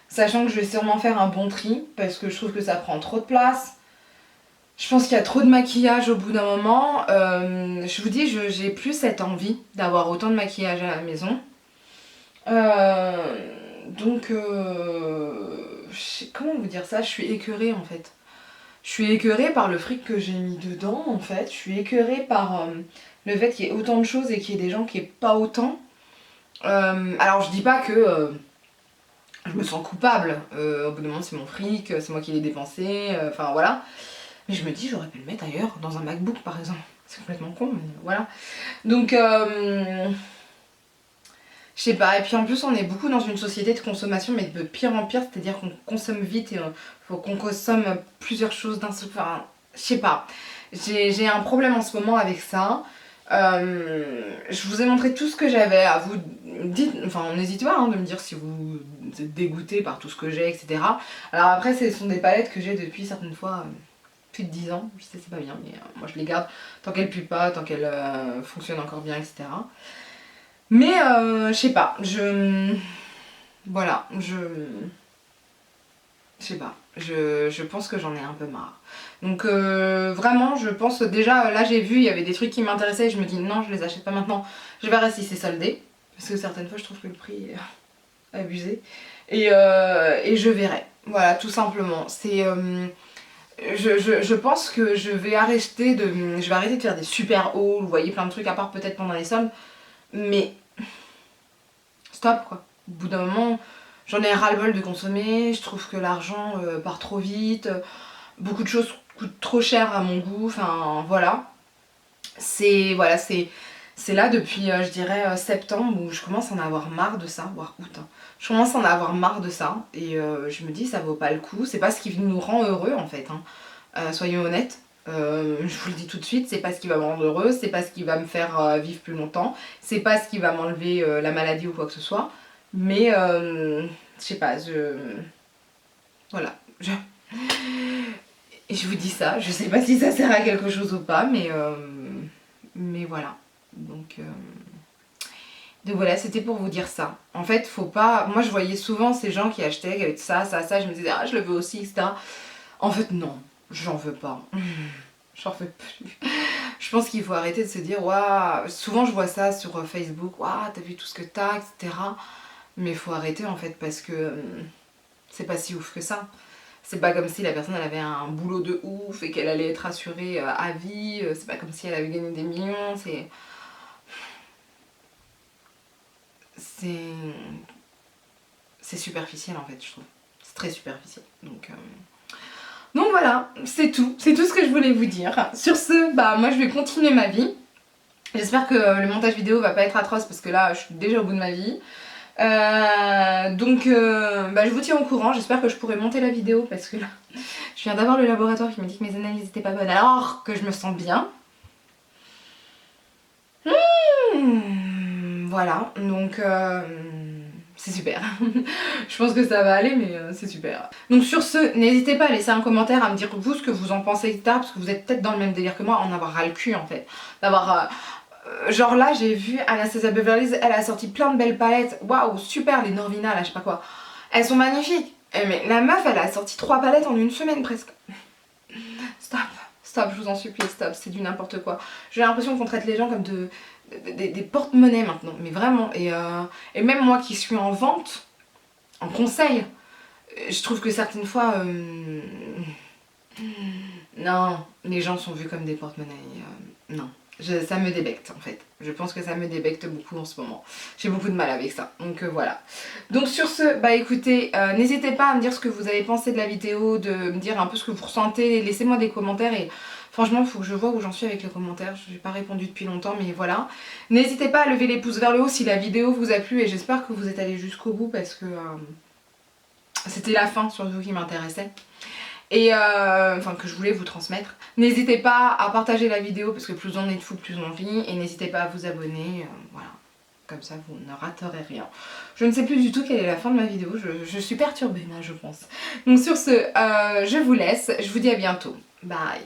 Sachant que je vais sûrement faire un bon tri, parce que je trouve que ça prend trop de place. Je pense qu'il y a trop de maquillage au bout d'un moment. Je vous dis, j'ai plus cette envie d'avoir autant de maquillage à la maison. Donc, comment vous dire ça? Je suis écœurée en fait. Je suis écœurée par le fric que j'ai mis dedans en fait. Je suis écœurée par le fait qu'il y ait autant de choses et qu'il y ait des gens qui n'aient pas autant. Alors je dis pas que je me sens coupable. Au bout d'un moment c'est mon fric, c'est moi qui l'ai dépensé. Enfin voilà. Mais je me dis j'aurais pu le mettre ailleurs, dans un MacBook par exemple. C'est complètement con mais voilà. Donc je sais pas, et puis en plus on est beaucoup dans une société de consommation mais de pire en pire, c'est-à-dire qu'on consomme vite et faut qu'on consomme plusieurs choses d'un seul... Enfin, je sais pas. J'ai un problème en ce moment avec ça. Je vous ai montré tout ce que j'avais, à vous dites, enfin n'hésitez pas hein, de me dire si vous êtes dégoûté par tout ce que j'ai, etc. Alors après ce sont des palettes que j'ai depuis certaines fois plus de 10 ans, je sais c'est pas bien, mais moi je les garde tant qu'elles puent pas, tant qu'elles fonctionnent encore bien, etc. Mais je sais pas, voilà, je sais pas, je pense que j'en ai un peu marre. Donc vraiment, je pense déjà, là j'ai vu, il y avait des trucs qui m'intéressaient et je me dis non, je les achète pas maintenant, je verrai si c'est soldé. Parce que certaines fois je trouve que le prix est abusé. Et je verrai, voilà, tout simplement. C'est... je pense que je vais arrêter de faire des super hauls, vous voyez, plein de trucs, à part peut-être pendant les soldes. Mais stop quoi. Au bout d'un moment, j'en ai ras-le-bol de consommer, je trouve que l'argent part trop vite, beaucoup de choses coûtent trop cher à mon goût, enfin voilà. Voilà, c'est là depuis je dirais septembre où je commence à en avoir marre de ça, voire août. Hein. Je commence à en avoir marre de ça et je me dis ça vaut pas le coup, c'est pas ce qui nous rend heureux en fait, hein. Soyons honnêtes. Je vous le dis tout de suite, c'est pas ce qui va me rendre heureuse, c'est pas ce qui va me faire vivre plus longtemps, c'est pas ce qui va m'enlever la maladie ou quoi que ce soit, mais je sais pas, voilà, je vous dis ça, je sais pas si ça sert à quelque chose ou pas, mais voilà, donc voilà, c'était pour vous dire ça. En fait, faut pas, moi je voyais souvent ces gens qui achetaient avec ça, je me disais ah je le veux aussi, etc. En fait non, j'en veux pas. J'en veux plus. Je pense qu'il faut arrêter de se dire waouh. Souvent je vois ça sur Facebook, waouh, t'as vu tout ce que t'as, etc. Mais il faut arrêter en fait parce que c'est pas si ouf que ça. C'est pas comme si la personne elle avait un boulot de ouf et qu'elle allait être assurée à vie. C'est pas comme si elle avait gagné des millions. C'est superficiel en fait, je trouve. C'est très superficiel. Donc voilà, c'est tout ce que je voulais vous dire. Sur ce, bah moi je vais continuer ma vie. J'espère que le montage vidéo va pas être atroce parce que là je suis déjà au bout de ma vie. Bah, je vous tiens au courant, j'espère que je pourrai monter la vidéo parce que là je viens d'avoir le laboratoire qui m'a dit que mes analyses n'étaient pas bonnes alors que je me sens bien. Voilà, donc c'est super. Je pense que ça va aller mais c'est super. Donc sur ce, n'hésitez pas à laisser un commentaire, à me dire vous ce que vous en pensez, etc. Parce que vous êtes peut-être dans le même délire que moi, en avoir ras le cul en fait. D'avoir... genre là j'ai vu Anastasia Beverly Hills, elle a sorti plein de belles palettes. Waouh, super les Norvina là, je sais pas quoi. Elles sont magnifiques. Mais la meuf elle a sorti 3 palettes en une semaine presque. Stop, stop, je vous en supplie, stop, c'est du n'importe quoi. J'ai l'impression qu'on traite les gens comme des porte-monnaies maintenant, mais vraiment. Et même moi qui suis en vente, en conseil, je trouve que certaines fois, non, les gens sont vus comme des porte-monnaies. Non, ça me débecte en fait. Je pense que ça me débecte beaucoup en ce moment. J'ai beaucoup de mal avec ça, donc voilà. Donc sur ce, bah écoutez, n'hésitez pas à me dire ce que vous avez pensé de la vidéo, de me dire un peu ce que vous ressentez, laissez-moi des commentaires et... Franchement, il faut que je vois où j'en suis avec les commentaires, je n'ai pas répondu depuis longtemps, mais voilà. N'hésitez pas à lever les pouces vers le haut si la vidéo vous a plu et j'espère que vous êtes allés jusqu'au bout parce que c'était la fin surtout qui m'intéressait. Et enfin que je voulais vous transmettre. N'hésitez pas à partager la vidéo parce que plus on est de fous, plus on rit. Et n'hésitez pas à vous abonner, voilà. Comme ça vous ne raterez rien. Je ne sais plus du tout quelle est la fin de ma vidéo, je suis perturbée là je pense. Donc sur ce, je vous laisse, je vous dis à bientôt. Bye.